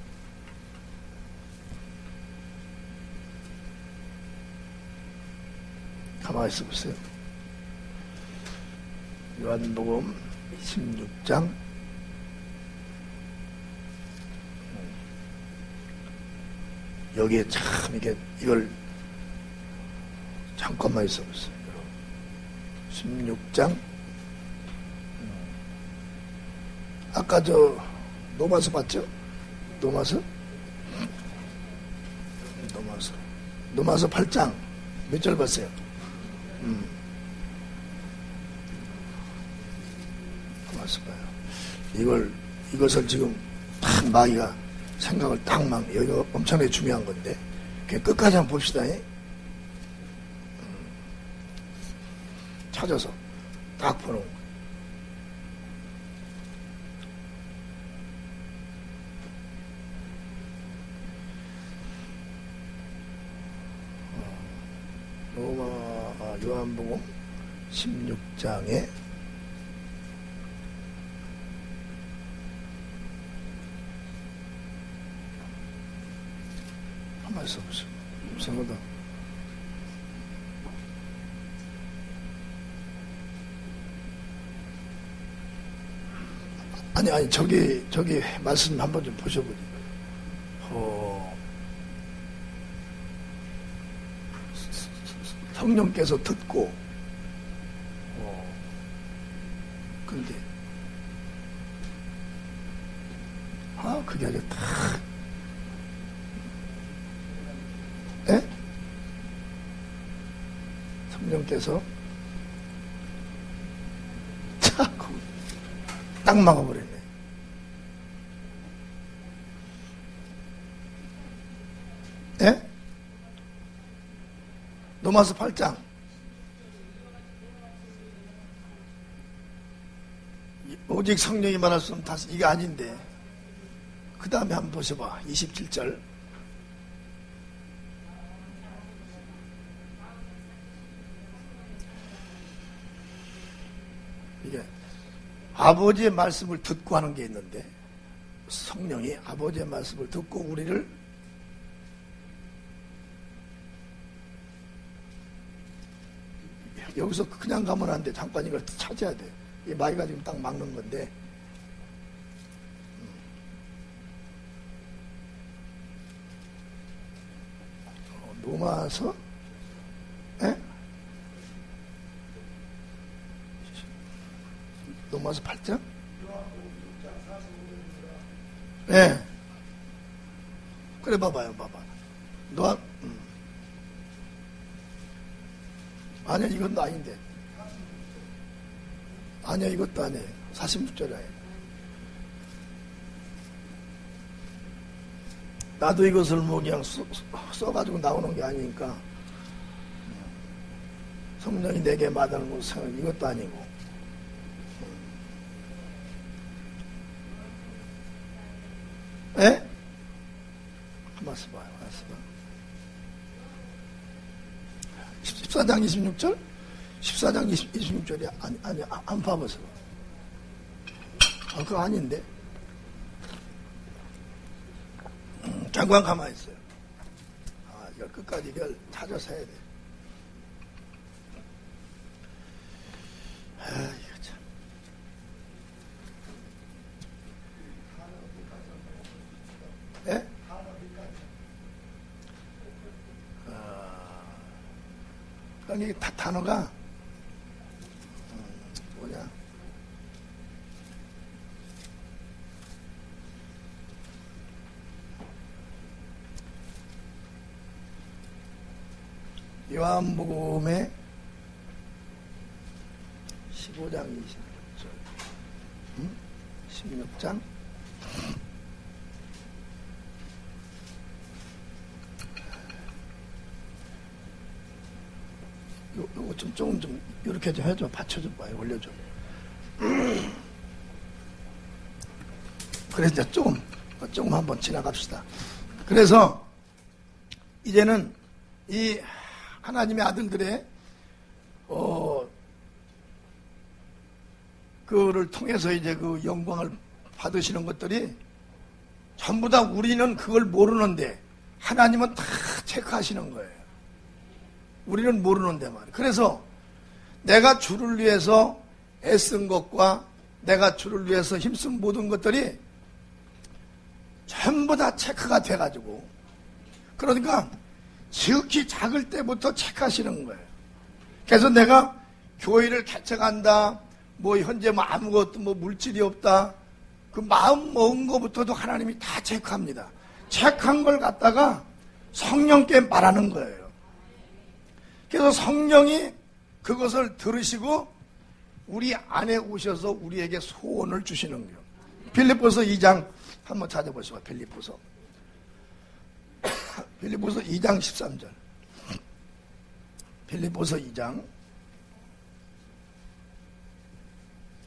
가만히 있어 보세요. 요한복음 16장 여기에 참 이걸 잠깐만 있어 보세요. 16장 아까 노마서 봤죠? 노마서 8장 몇 절 봤어요? 노마서 봐요. 이것을 지금 딱 마귀가 생각을 딱 여기가 엄청나게 중요한 건데 끝까지 한번 봅시다. 찾아서 딱 보는 거예요. 요한복음 16장에 한번 써보세요. 이상하다. 아니 저기 말씀 한번 좀 보셔보세요. 성령께서 듣고 근데 그게 아주 딱 성령께서 딱 막아버렸네. 로마서 8장 오직 성령이 말할 수 없는 다시 이게 아닌데 그 다음에 한번 보셔봐. 27절 이게 아버지의 말씀을 듣고 하는 게 있는데 성령이 아버지의 말씀을 듣고 우리를 여기서 그냥 가면 안 돼. 잠깐 이걸 찾아야 돼. 이 마귀가 지금 딱 막는 건데. 로마서? 로마서 8장? 그래, 봐봐. 아니야, 이것도 아닌데. 아니야, 이것도 아니에요. 46절이에요. 나도 이것을 뭐 그냥 써가지고 나오는 게 아니니까. 성령이 내게 마다는 것은 이것도 아니고. 예? 가만있어 봐요. 14장 26절? 14장 26절이 아니 안 봐봐서. 그거 아닌데. 잠깐 가만히 있어요. 이걸 끝까지 이걸 찾아서 해야 돼. 이거 참. 예? 그러니까 이게 단어가 뭐냐? 요한복음의 15장 26절 16장 요거 조금 이렇게 좀 해줘. 받쳐줘 봐요. 올려줘. 그래 이제 조금 한번 지나갑시다. 그래서 이제는 이 하나님의 아들들의 그를 통해서 이제 그 영광을 받으시는 것들이 전부 다 우리는 그걸 모르는데 하나님은 다 체크하시는 거예요. 우리는 모르는데 말이에요. 그래서 내가 주를 위해서 애쓴 것과 내가 주를 위해서 힘쓴 모든 것들이 전부 다 체크가 돼가지고, 그러니까 지극히 작을 때부터 체크하시는 거예요. 그래서 내가 교회를 개척한다, 뭐 현재 뭐 아무것도 뭐 물질이 없다, 그 마음 먹은 것부터도 하나님이 다 체크합니다. 체크한 걸 갖다가 성령께 말하는 거예요. 그래서 성령이 그것을 들으시고 우리 안에 오셔서 우리에게 소원을 주시는 거예요. 빌립보서 2장 한번 찾아보시죠. 빌립보서 2장 13절. 빌립보서 2장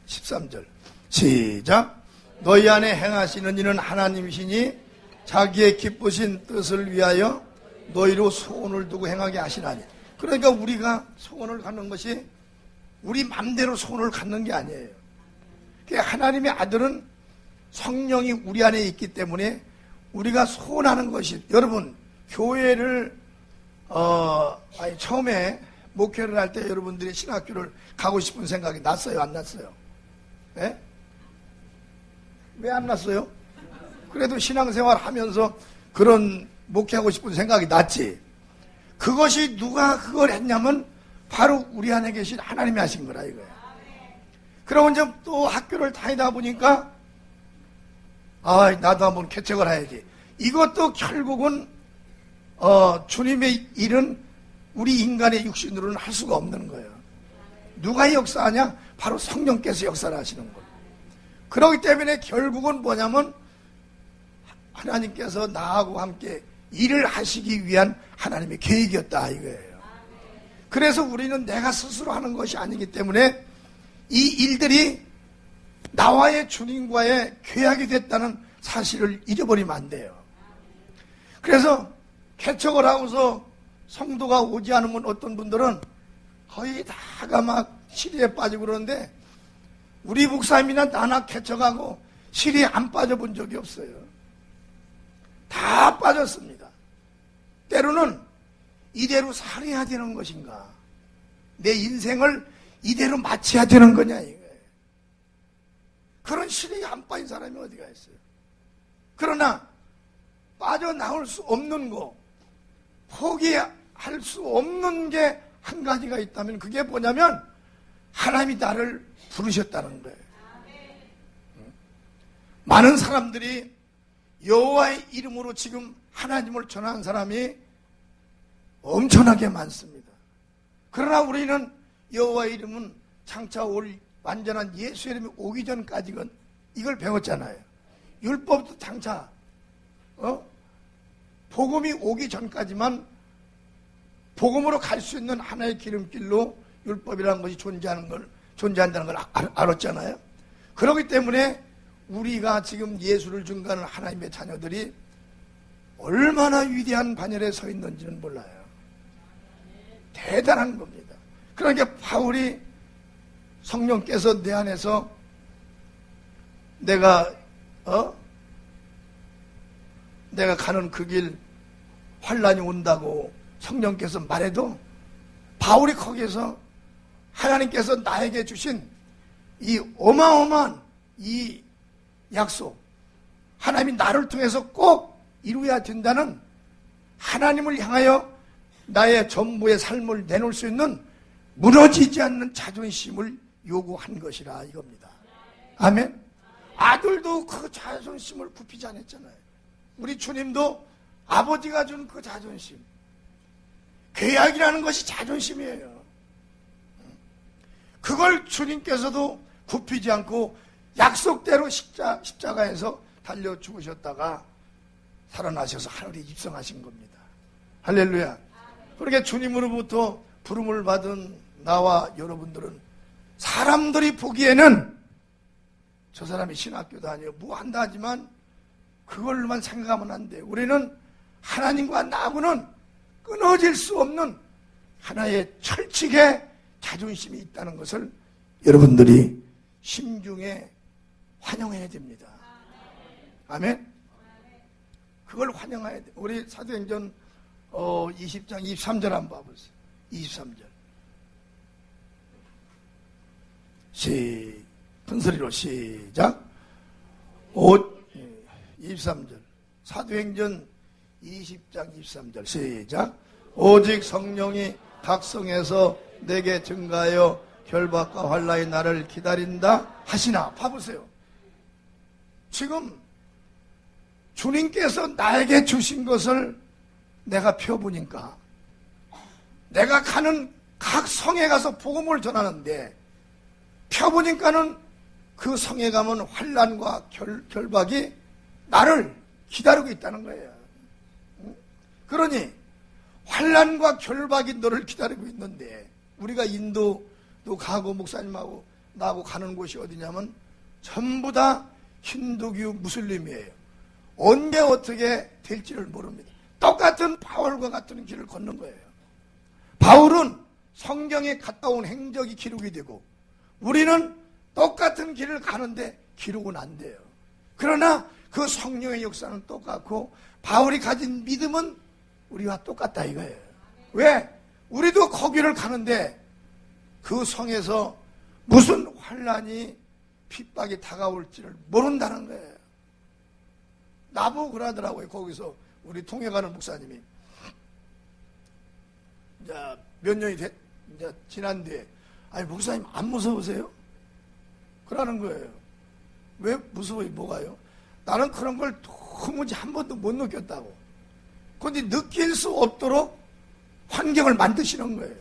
13절. 시작. 너희 안에 행하시는 이는 하나님이시니 자기의 기쁘신 뜻을 위하여 너희로 소원을 두고 행하게 하시나니. 그러니까 우리가 소원을 갖는 것이 우리 맘대로 소원을 갖는 게 아니에요. 하나님의 아들은 성령이 우리 안에 있기 때문에 우리가 소원하는 것이, 여러분 교회를 처음에 목회를 할 때 여러분들이 신학교를 가고 싶은 생각이 났어요, 안 났어요? 네? 왜 안 났어요? 그래도 신앙생활 하면서 그런 목회하고 싶은 생각이 났지. 그것이 누가 그걸 했냐면 바로 우리 안에 계신 하나님이 하신 거라 이거예요. 그러면 이제 또 학교를 다니다 보니까 나도 한번 개척을 해야지. 이것도 결국은 주님의 일은 우리 인간의 육신으로는 할 수가 없는 거예요. 누가 역사하냐? 바로 성령께서 역사를 하시는 거예요. 그렇기 때문에 결국은 뭐냐면 하나님께서 나하고 함께 일을 하시기 위한 하나님의 계획이었다 이거예요. 그래서 우리는 내가 스스로 하는 것이 아니기 때문에 이 일들이 나와의 주님과의 계약이 됐다는 사실을 잊어버리면 안 돼요. 그래서 개척을 하고서 성도가 오지 않으면 어떤 분들은 거의 다가 막 시리에 빠지고 그러는데 우리 목사님이나 나나 개척하고 시리에 안 빠져본 적이 없어요. 다 빠졌습니다. 때로는 이대로 살아야 되는 것인가, 내 인생을 이대로 마쳐야 되는 거냐 이거예요. 그런 시리에 안 빠진 사람이 어디가 있어요. 그러나 빠져나올 수 없는 거, 포기할 수 없는 게 한 가지가 있다면 그게 뭐냐면 하나님이 나를 부르셨다는 거예요. 많은 사람들이 여호와의 이름으로 지금 하나님을 전하는 사람이 엄청나게 많습니다. 그러나 우리는 여호와의 이름은 장차 올 완전한 예수의 이름이 오기 전까지는 이걸 배웠잖아요. 율법도 장차 복음이 오기 전까지만 복음으로 갈 수 있는 하나의 기름길로 율법이라는 것이 존재한다는 걸 알았잖아요. 그렇기 때문에 우리가 지금 예수를 증거하는 하나님의 자녀들이 얼마나 위대한 반열에 서 있는지는 몰라요. 대단한 겁니다. 그러니까 바울이 성령께서 내 안에서 내가 가는 그 길 환란이 온다고 성령께서 말해도 바울이 거기에서 하나님께서 나에게 주신 이 어마어마한 이 약속, 하나님이 나를 통해서 꼭 이루어야 된다는 하나님을 향하여 나의 전부의 삶을 내놓을 수 있는 무너지지 않는 자존심을 요구한 것이라 이겁니다. 아멘. 아들도 그 자존심을 굽히지 않았잖아요. 우리 주님도 아버지가 준 그 자존심, 계약이라는 것이 자존심이에요. 그걸 주님께서도 굽히지 않고 약속대로 십자가에서 달려 죽으셨다가 살아나셔서 하늘에 입성하신 겁니다. 할렐루야. 그러니까 주님으로부터 부름을 받은 나와 여러분들은 사람들이 보기에는 저 사람이 신학교 다녀 뭐 한다 하지만 그걸로만 생각하면 안 돼. 우리는 하나님과 나하고는 끊어질 수 없는 하나의 철칙의 자존심이 있다는 것을 여러분들이 심중에 환영해야 됩니다. 아멘. 그걸 환영해야 돼. 우리 사도행전 20장 23절 한번 봐보세요. 23절. 큰 소리로 시작. 23절. 사도행전 20장 23절 시작. 오직 성령이 각성해서 내게 증가하여 결박과 환난이 나를 기다린다 하시나. 봐보세요. 지금 주님께서 나에게 주신 것을 내가 펴보니까 내가 가는 각 성에 가서 복음을 전하는데 펴보니까는 그 성에 가면 환난과 결박이 나를 기다리고 있다는 거예요. 그러니 환난과 결박이 너를 기다리고 있는데 우리가 인도도 가고 목사님하고 나하고 가는 곳이 어디냐면 전부 다 힌두교 무슬림이에요. 언제 어떻게 될지를 모릅니다. 똑같은 바울과 같은 길을 걷는 거예요. 바울은 성경에 갔다 온 행적이 기록이 되고 우리는 똑같은 길을 가는데 기록은 안 돼요. 그러나 그 성령의 역사는 똑같고 바울이 가진 믿음은 우리와 똑같다 이거예요. 왜? 우리도 거기를 가는데 그 성에서 무슨 환난이 핍박이 다가올지를 모른다는 거예요. 나보고 그러더라고요. 거기서 우리 통해 가는 목사님이 이제 몇 년이 이제 지난 뒤에 아니 목사님 안 무서우세요? 그러는 거예요. 왜 무서워요? 뭐가요? 나는 그런 걸 도무지 한 번도 못 느꼈다고. 그런데 느낄 수 없도록 환경을 만드시는 거예요.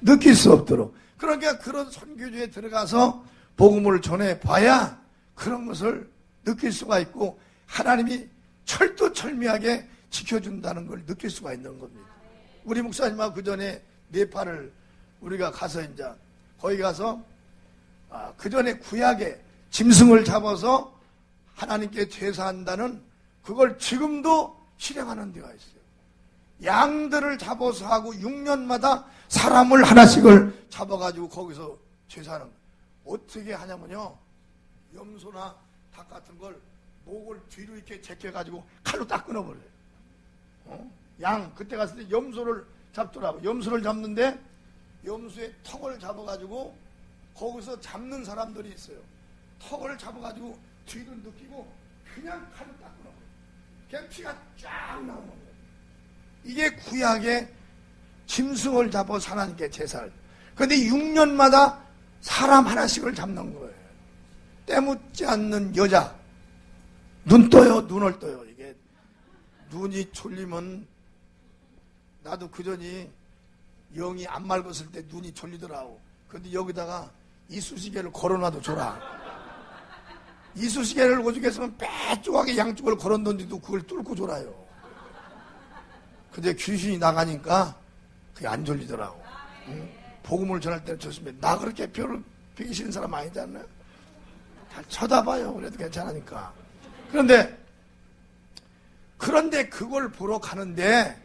느낄 수 없도록. 그러니까 그런 선교지에 들어가서 복음을 전해봐야 그런 것을 느낄 수가 있고 하나님이 철두철미하게 지켜준다는 걸 느낄 수가 있는 겁니다. 우리 목사님하고 그 전에 네팔을 우리가 가서 이제 거기 가서 그 전에 구약에 짐승을 잡아서 하나님께 제사한다는 그걸 지금도 실행하는 데가 있어요. 양들을 잡아서 하고 6년마다 사람을 하나씩을 잡아가지고 거기서 제사하는 거예요. 어떻게 하냐면요, 염소나 닭 같은 걸 목을 뒤로 이렇게 제껴가지고 칼로 딱 끊어버려요. 양 그때 갔을 때 염소를 잡더라고. 염소를 잡는데 염소의 턱을 잡아가지고 거기서 잡는 사람들이 있어요. 턱을 잡아가지고 뒤로 느끼고 그냥 칼로 딱 끊어버려요. 그냥 피가 쫙 나오는 거예요. 이게 구약의 짐승을 잡아서 하나님께 제사를. 그런데 6년마다 사람 하나씩을 잡는 거예요. 때묻지 않는 여자. 눈 떠요, 눈을 떠요. 이게 눈이 졸리면 나도 그전이 영이 안 맑았을 때 눈이 졸리더라고. 근데 여기다가 이쑤시개를 걸어놔도 줘라. 이쑤시개를 오죽했으면 빼쪽하게 양쪽을 걸었는데도 그걸 뚫고 졸아요. 근데 귀신이 나가니까 그게 안 졸리더라고. 복음을 전할 때는 좋습니다. 나 그렇게 뼈를 비기시는 사람 아니지 않나요? 잘 쳐다봐요. 그래도 괜찮으니까. 그런데 그걸 보러 가는데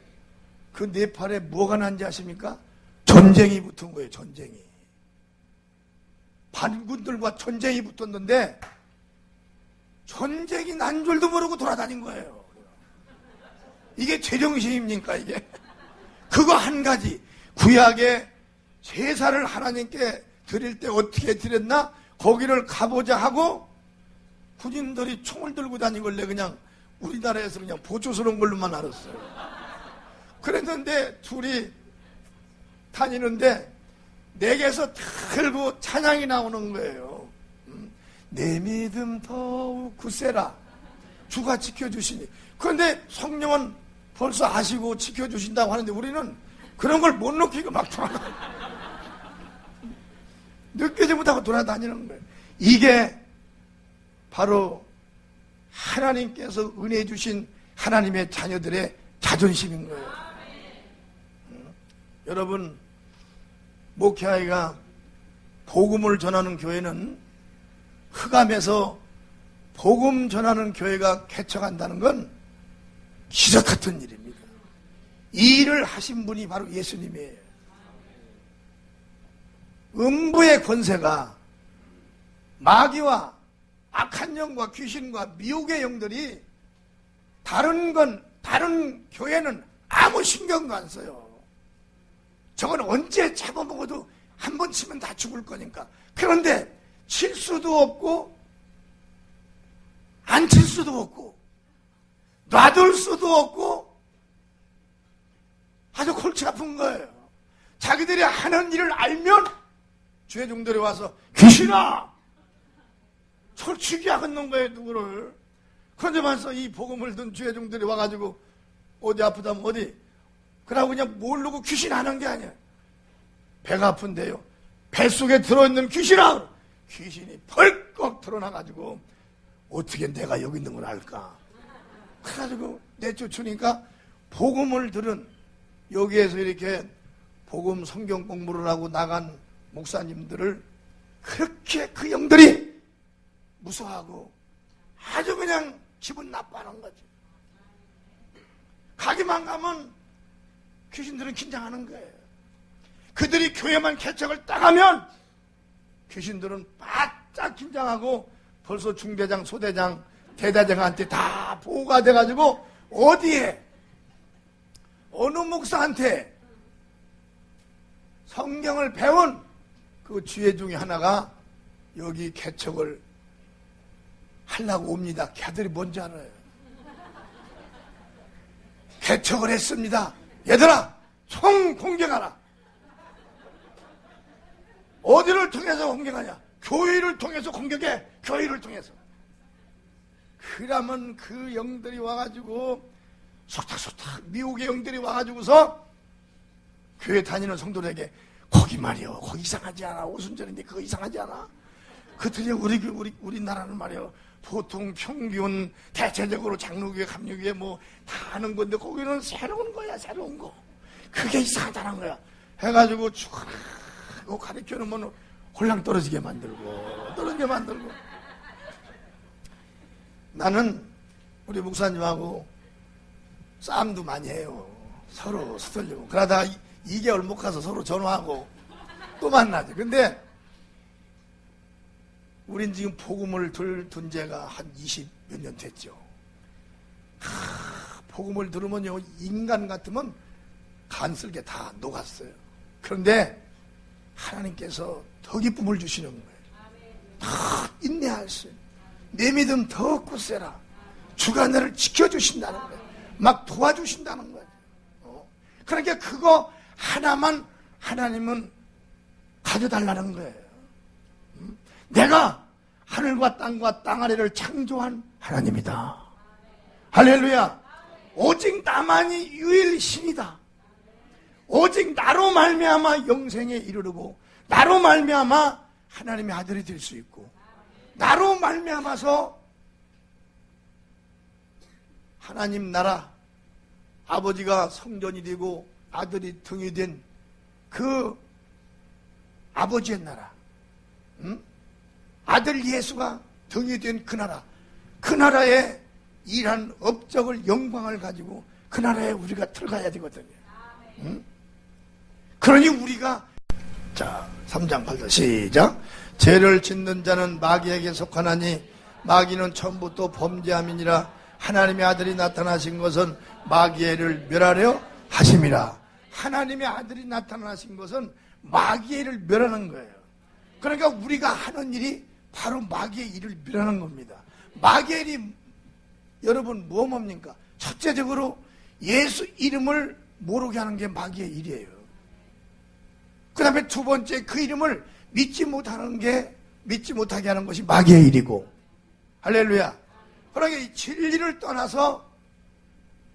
그 네팔에 뭐가 난지 아십니까? 전쟁이 붙은 거예요. 전쟁이. 반군들과 전쟁이 붙었는데 전쟁이 난 줄도 모르고 돌아다닌 거예요. 이게 제정신입니까 이게? 그거 한 가지. 구약에 제사를 하나님께 드릴 때 어떻게 드렸나? 거기를 가보자 하고 군인들이 총을 들고 다니길래 그냥 우리나라에서 그냥 보초스러운 걸로만 알았어요. 그랬는데 둘이 다니는데 내게서 들고 찬양이 나오는 거예요. 내 믿음 더욱 굳세라. 주가 지켜주시니. 그런데 성령은 벌써 아시고 지켜주신다고 하는데 우리는 그런 걸 못 느끼고 막 돌아다니는 느끼지 못하고 돌아다니는 거예요. 이게 바로 하나님께서 은혜 주신 하나님의 자녀들의 자존심인 거예요. 여러분, 목회아이가 복음을 전하는 교회는 흑암에서 복음 전하는 교회가 개척한다는 건 기적 같은 일입니다. 이 일을 하신 분이 바로 예수님이에요. 음부의 권세가 마귀와 악한 영과 귀신과 미혹의 영들이 다른 교회는 아무 신경도 안 써요. 저건 언제 잡아먹어도 한 번 치면 다 죽을 거니까. 그런데 칠 수도 없고 안 칠 수도 없고 놔둘 수도 없고 아주 골치 아픈 거예요. 자기들이 하는 일을 알면 죄종들이 와서 귀신아! 솔직히 하겠는 거예요, 누구를. 그런데 말서 이 복음을 든 죄종들이 와가지고 어디 아프다면 어디 그러고 그냥 모르고 귀신하는 게 아니야. 배가 아픈데요. 뱃속에 들어있는 귀신아! 귀신이 벌컥 드러나가지고 어떻게 내가 여기 있는 걸 알까? 그래가지고 내쫓으니까 복음을 들은 여기에서 이렇게 복음 성경 공부를 하고 나간 목사님들을 그렇게 그 영들이 무서워하고 아주 그냥 기분 나빠하는 거지. 가기만 가면 귀신들은 긴장하는 거예요. 그들이 교회만 개척을 딱 하면 귀신들은 바짝 긴장하고 벌써 중대장, 소대장, 대대장한테 다 보고가 돼가지고 어디에 어느 목사한테 성경을 배운 그 주의 중에 하나가 여기 개척을 하려고 옵니다. 걔들이 뭔지 알아요. 개척을 했습니다. 얘들아, 총 공격하라. 어디를 통해서 공격하냐? 교회를 통해서 공격해. 교회를 통해서. 그러면 그 영들이 와가지고 속닥속닥 미혹의 영들이 와가지고서 교회 다니는 성도들에게 거기 말이요, 거기 이상하지 않아? 오순절인데 그거 이상하지 않아? 그들이 우리나라는 말이요, 보통 평균 대체적으로 장로교회, 감리교회 뭐 다 하는 건데 거기는 새로운 거야, 새로운 거. 그게 이상하다는 거야. 해가지고 쭉 가르쳐 놓으면 홀랑 떨어지게 만들고 나는 우리 목사님하고 싸움도 많이 해요. 서로 서툴리고. 그러다가 2개월 못 가서 서로 전화하고 또 만나죠. 근데 우린 지금 복음을 둔 지가 한 20몇 년 됐죠. 복음을 들으면요, 인간 같으면 간슬게 다 녹았어요. 그런데 하나님께서 더 기쁨을 주시는 거예요. 더 인내할 수 있는, 내 믿음 더 굳세라. 주가 너를 지켜주신다는 거예요. 막 도와주신다는 거예요. 그러니까 그거 하나만 하나님은 가져달라는 거예요. 내가 하늘과 땅과 땅 아래를 창조한 하나님이다. 할렐루야. 오직 나만이 유일신이다. 오직 나로 말미암아 영생에 이르르고 나로 말미암아 하나님의 아들이 될 수 있고 나로 말미암아서 하나님 나라, 아버지가 성전이 되고 아들이 등이 된 그 아버지의 나라, 아들 예수가 등이 된 그 나라, 그 나라에 일한 업적을 영광을 가지고 그 나라에 우리가 들어가야 되거든요. 그러니 우리가 3장 8절 시작. 죄를 짓는 자는 마귀에게 속하나니 마귀는 처음부터 범죄함이니라. 하나님의 아들이 나타나신 것은 마귀의 일을 멸하려 하심이라. 하나님의 아들이 나타나신 것은 마귀의 일을 멸하는 거예요. 그러니까 우리가 하는 일이 바로 마귀의 일을 멸하는 겁니다. 마귀의 일이 여러분 뭡니까? 첫째적으로 예수 이름을 모르게 하는 게 마귀의 일이에요. 그 다음에 두 번째, 그 이름을 믿지 못하게 하는 것이 마귀의 일이고. 할렐루야. 그러니까 이 진리를 떠나서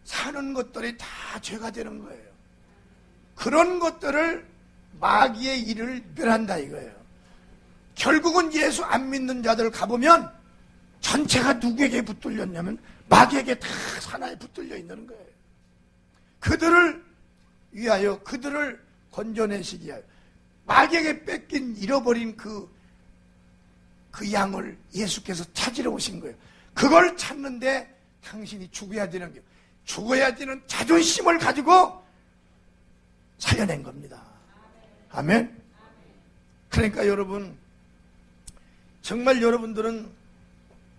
사는 것들이 다 죄가 되는 거예요. 그런 것들을 마귀의 일을 멸한다 이거예요. 결국은 예수 안 믿는 자들 가보면 전체가 누구에게 붙들렸냐면 마귀에게 다 하나에 붙들려 있는 거예요. 그들을 위하여, 그들을 건져내시기 위하여 마귀에게 뺏긴, 잃어버린 그 양을 예수께서 찾으러 오신 거예요. 그걸 찾는데 당신이 죽어야 되는 게, 죽어야 되는 자존심을 가지고 살려낸 겁니다. 아멘. 그러니까 여러분, 정말 여러분들은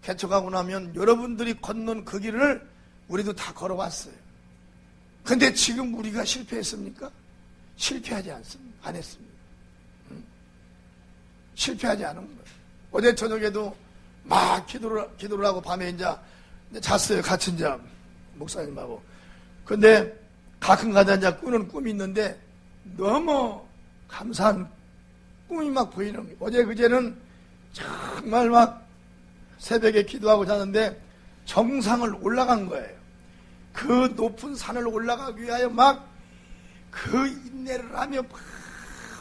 개척하고 나면 여러분들이 걷는 그 길을 우리도 다 걸어왔어요. 근데 지금 우리가 실패했습니까? 실패하지 않습니다. 안 했습니다. 실패하지 않은 거예요. 어제 저녁에도 막 기도를 하고 밤에 이제 잤어요. 같이 이제 목사님하고. 근데 가끔가다 이제 꾸는 꿈이 있는데 너무 감사한 꿈이 막 보이는 거예요. 어제 그제는 정말 막 새벽에 기도하고 자는데 정상을 올라간 거예요. 그 높은 산을 올라가기 위하여 막 그 인내를 하며 막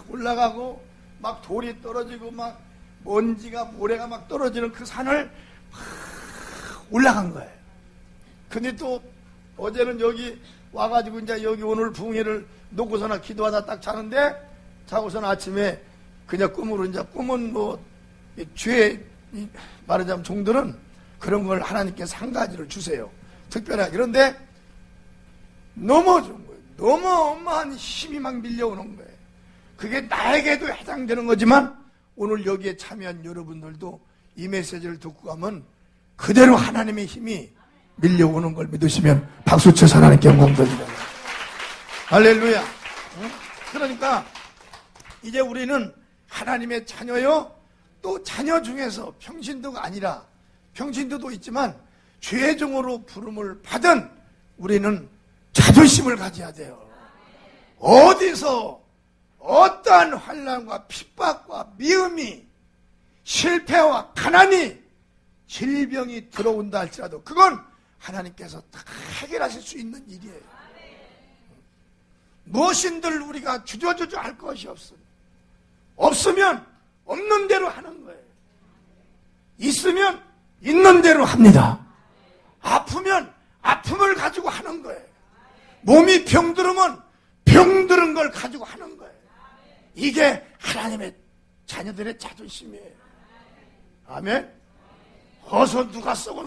올라가고 막 돌이 떨어지고 막 먼지가 모래가 막 떨어지는 그 산을 막 올라간 거예요. 근데 또 어제는 여기 와가지고 이제 여기 오늘 붕해를 놓고서나 기도하다 딱 자는데, 자고서는 아침에 그냥 꿈으로, 이제 꿈은 뭐 죄 말하자면 종들은 그런 걸 하나님께서 한 가지를 주세요. 특별하게. 그런데 너무 좋은 거예요. 너무 어마한 힘이 막 밀려오는 거예요. 그게 나에게도 해당되는 거지만 오늘 여기에 참여한 여러분들도 이 메시지를 듣고 가면 그대로 하나님의 힘이 밀려오는 걸 믿으시면 박수쳐서 하나님께 영광 돌리라. 할렐루야. 그러니까 이제 우리는 하나님의 자녀요, 또 자녀 중에서 평신도가 아니라, 평신도도 있지만 죄종으로 부름을 받은 우리는 자존심을 가져야 돼요. 어디서 어떠한 환난과 핍박과 미움이, 실패와 가난이, 질병이 들어온다 할지라도 그건 하나님께서 다 해결하실 수 있는 일이에요. 무엇인들 우리가 주저주저 할 것이 없습니다. 없으면 없는 대로 하는 거예요. 있으면 있는 대로 합니다. 아프면 아픔을 가지고 하는 거예요. 몸이 병들으면 병들은 걸 가지고 하는 거예요. 이게 하나님의 자녀들의 자존심이에요. 아멘. 어서 누가 썩은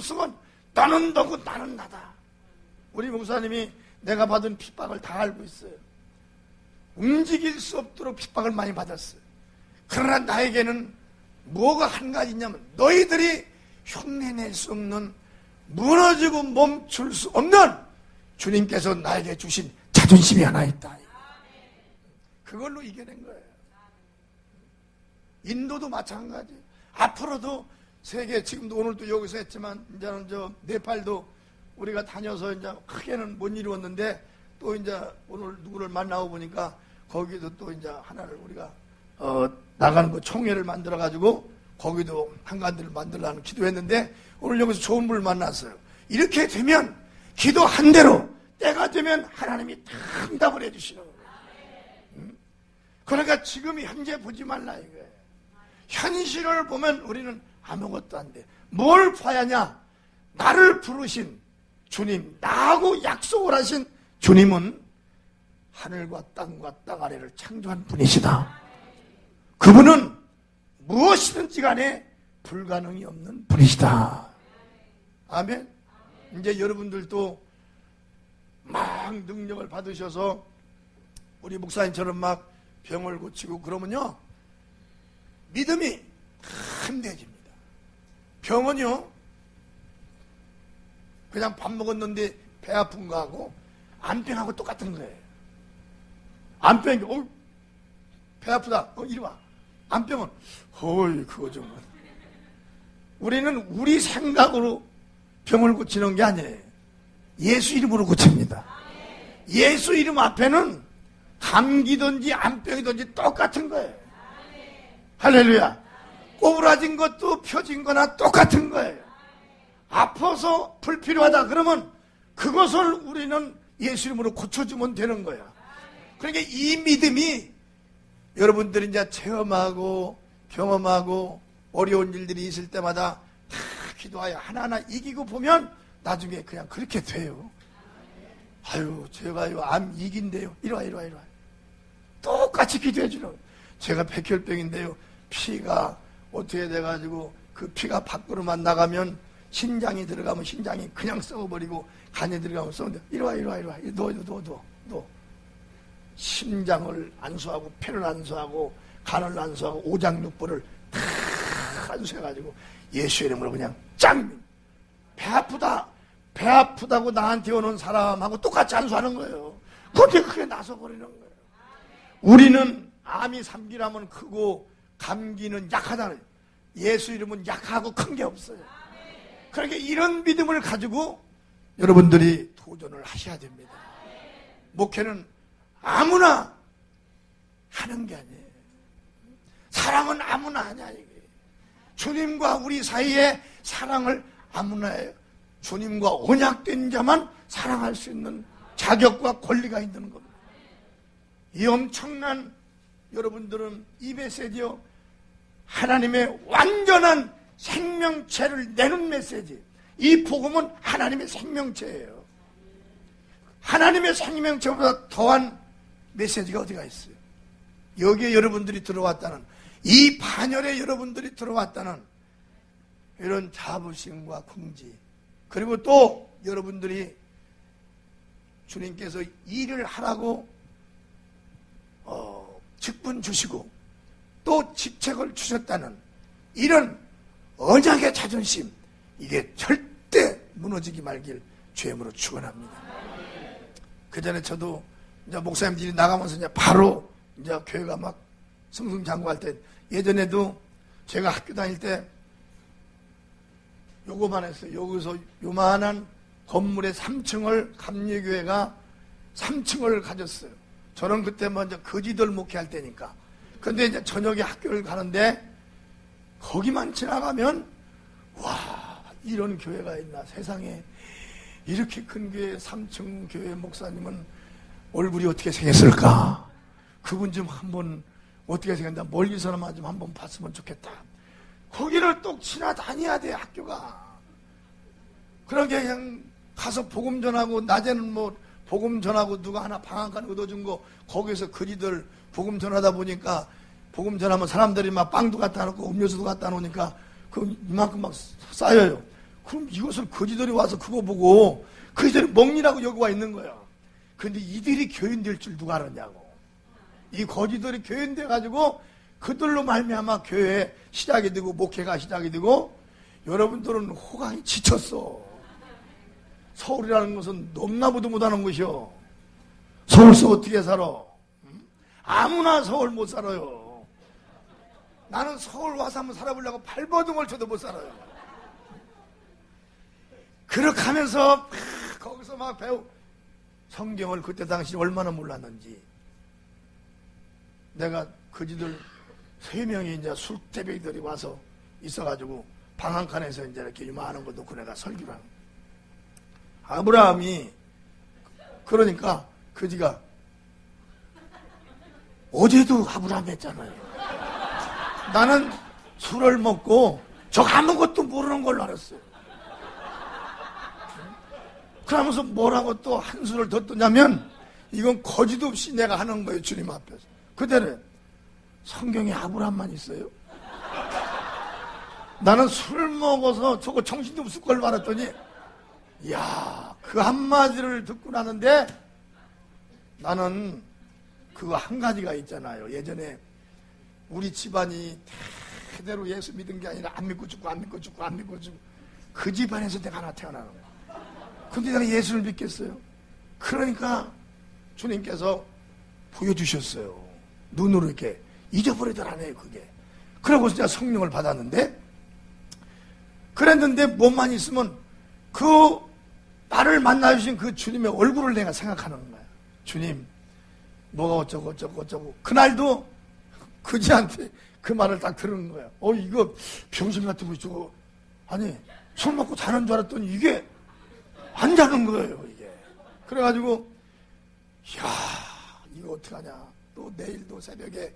나는 너고 나는 나다. 우리 목사님이 내가 받은 핍박을 다 알고 있어요. 움직일 수 없도록 핍박을 많이 받았어요. 그러나 나에게는 뭐가 한 가지 있냐면, 너희들이 흉내낼 수 없는, 무너지고 멈출 수 없는 주님께서 나에게 주신 자존심이 하나 있다. 그걸로 이겨낸 거예요. 인도도 마찬가지. 앞으로도 세계, 지금도 오늘도 여기서 했지만 이제는 네팔도 우리가 다녀서 이제 크게는 못 이루었는데, 또 이제 오늘 누구를 만나고 보니까 거기도 또 이제 하나를 우리가 나가는 거 총회를 만들어 가지고 거기도 한가운데를 만들려는 기도했는데, 오늘 여기서 좋은 분을 만났어요. 이렇게 되면 기도한 대로 때가 되면 하나님이 다 응답을 해주시는 거예요. 그러니까 지금 현재 보지 말라 이거예요. 현실을 보면 우리는 아무것도 안 돼. 뭘 봐야 하냐? 나를 부르신 주님, 나하고 약속을 하신 주님은 하늘과 땅과 땅 아래를 창조한 분이시다. 그분은 무엇이든지 간에 불가능이 없는 분이시다. 아멘. 이제 여러분들도 막 능력을 받으셔서 우리 목사님처럼 막 병을 고치고 그러면요, 믿음이 흔들집니다. 병은요, 그냥 밥 먹었는데 배 아픈 거하고 안병하고 똑같은 거예요. 안병이 배 아프다. 이리 와. 안병은 그거 좀. 우리는 우리 생각으로 병을 고치는 게 아니에요. 예수 이름으로 고칩니다. 예수 이름 앞에는 감기든지 안병이든지 똑같은 거예요. 할렐루야. 꼬부라진 것도 펴진 거나 똑같은 거예요. 아파서 불필요하다 그러면 그것을 우리는 예수 이름으로 고쳐주면 되는 거야. 그러니까 이 믿음이 여러분들이 이제 체험하고 경험하고 어려운 일들이 있을 때마다 다 기도하여 하나하나 이기고 보면 나중에 그냥 그렇게 돼요. 아유, 제가요, 암 이긴데요. 이리 와. 똑같이 기도해 주는 거예요. 제가 백혈병인데요. 피가 어떻게 돼가지고 그 피가 밖으로만 나가면 신장이 들어가면 신장이 그냥 썩어버리고 간에 들어가면 썩는데 이리 와. 너. 심장을 안수하고 폐를 안수하고 간을 안수하고 오장육부를 다 안수해가지고 예수 이름으로 그냥 짱! 배 아프다고 나한테 오는 사람하고 똑같이 안수하는 거예요. 그게 크게 나서버리는 거예요. 우리는 암이 3기라면 크고 감기는 약하다는, 예수 이름은 약하고 큰 게 없어요. 그러니까 이런 믿음을 가지고 여러분들이 도전을 하셔야 됩니다. 목회는 아무나 하는 게 아니에요. 사랑은 아무나 하냐 이게. 주님과 우리 사이에 사랑을 아무나 해요. 주님과 언약된 자만 사랑할 수 있는 자격과 권리가 있는 겁니다. 이 엄청난, 여러분들은 이 메시지요, 하나님의 완전한 생명체를 내는 메시지. 이 복음은 하나님의 생명체예요. 하나님의 생명체보다 더한 메시지가 어디가 있어요? 여기에 여러분들이 들어왔다는, 이 반열에 여러분들이 들어왔다는 이런 자부심과 긍지, 그리고 또 여러분들이 주님께서 일을 하라고 직분 주시고 또 직책을 주셨다는 이런 언약의 자존심, 이게 절대 무너지기 말길 주임으로 축원합니다. 그 전에 저도 이제 목사님들이 나가면서 이제 바로 이제 교회가 막 승승장구할 때, 예전에도 제가 학교 다닐 때 요거만 했어요. 여기서 요만한 건물의 3층을, 감리교회가 3층을 가졌어요. 저는 그때 먼저 거지들 목회할 때니까. 근데 이제 저녁에 학교를 가는데 거기만 지나가면 와, 이런 교회가 있나 세상에. 이렇게 큰 교회 3층 교회 목사님은 얼굴이 어떻게 생겼을까? 그분 좀 한번 어떻게 생겼나 멀리서나마 좀 한번 봤으면 좋겠다. 거기를 또 지나다녀야 돼, 학교가. 그러게 그냥 가서 복음 전하고, 낮에는 뭐 복음 전하고 누가 하나 방앗간 얻어준 거 거기서 거지들 복음 전하다 보니까, 복음 전하면 사람들이 막 빵도 갖다 놓고 음료수도 갖다 놓으니까 그 이만큼 막 쌓여요. 그럼 이것을 거지들이 와서 그거 보고 거지들이 먹니라고 여기 와 있는 거야. 근데 이들이 교인 될 줄 누가 알았냐고. 이 거지들이 교인 돼가지고 그들로 말미암아 교회 시작이 되고 목회가 시작이 되고, 여러분들은 호강이 지쳤어. 서울이라는 것은 넘나보도 못하는 곳이요. 서울서 어떻게 살아? 아무나 서울 못 살아요. 나는 서울 와서 한번 살아보려고 발버둥을 쳐도 못 살아요. 그렇게 하면서 거기서 막 배우, 성경을 그때 당시 얼마나 몰랐는지. 내가 거지들 3명이 이제 술대배들이 와서 있어가지고 방 한 칸에서 이제 이렇게 이만한 거 놓고 내가 설교를 하는 거야. 아브라함이, 그러니까 거지가 어제도 아브라함 했잖아요. 나는 술을 먹고 저 아무것도 모르는 걸로 알았어요. 그러면서 뭐라고 또 한 수를 더 뜨냐면, 이건 거지도 없이 내가 하는 거예요, 주님 앞에서. 그대로 성경에 아브라함만 있어요. 나는 술 먹어서 저거 정신도 없을 걸 말했더니, 이야, 그 한마디를 듣고 나는데 나는 그거 한 가지가 있잖아요. 예전에 우리 집안이 대대로 예수 믿은 게 아니라 안 믿고 죽고 안 믿고 죽고 안 믿고 죽고 그 집안에서 내가 하나 태어나는 거야. 근데 내가 예수를 믿겠어요. 그러니까 주님께서 보여주셨어요. 눈으로 이렇게 잊어버리더라네요, 그게. 그러고 진짜 성령을 받았는데, 그랬는데 몸만 있으면 그 나를 만나주신 그 주님의 얼굴을 내가 생각하는 거야. 주님, 뭐가 어쩌고 어쩌고 어쩌고. 그날도 그지한테 그 말을 딱 들은 거야. 이거 병신 같은 거 저거. 아니, 술 먹고 자는 줄 알았더니 이게 안 자는 거예요, 이게. 그래가지고, 이야, 이거 어떡하냐. 또 내일도 새벽에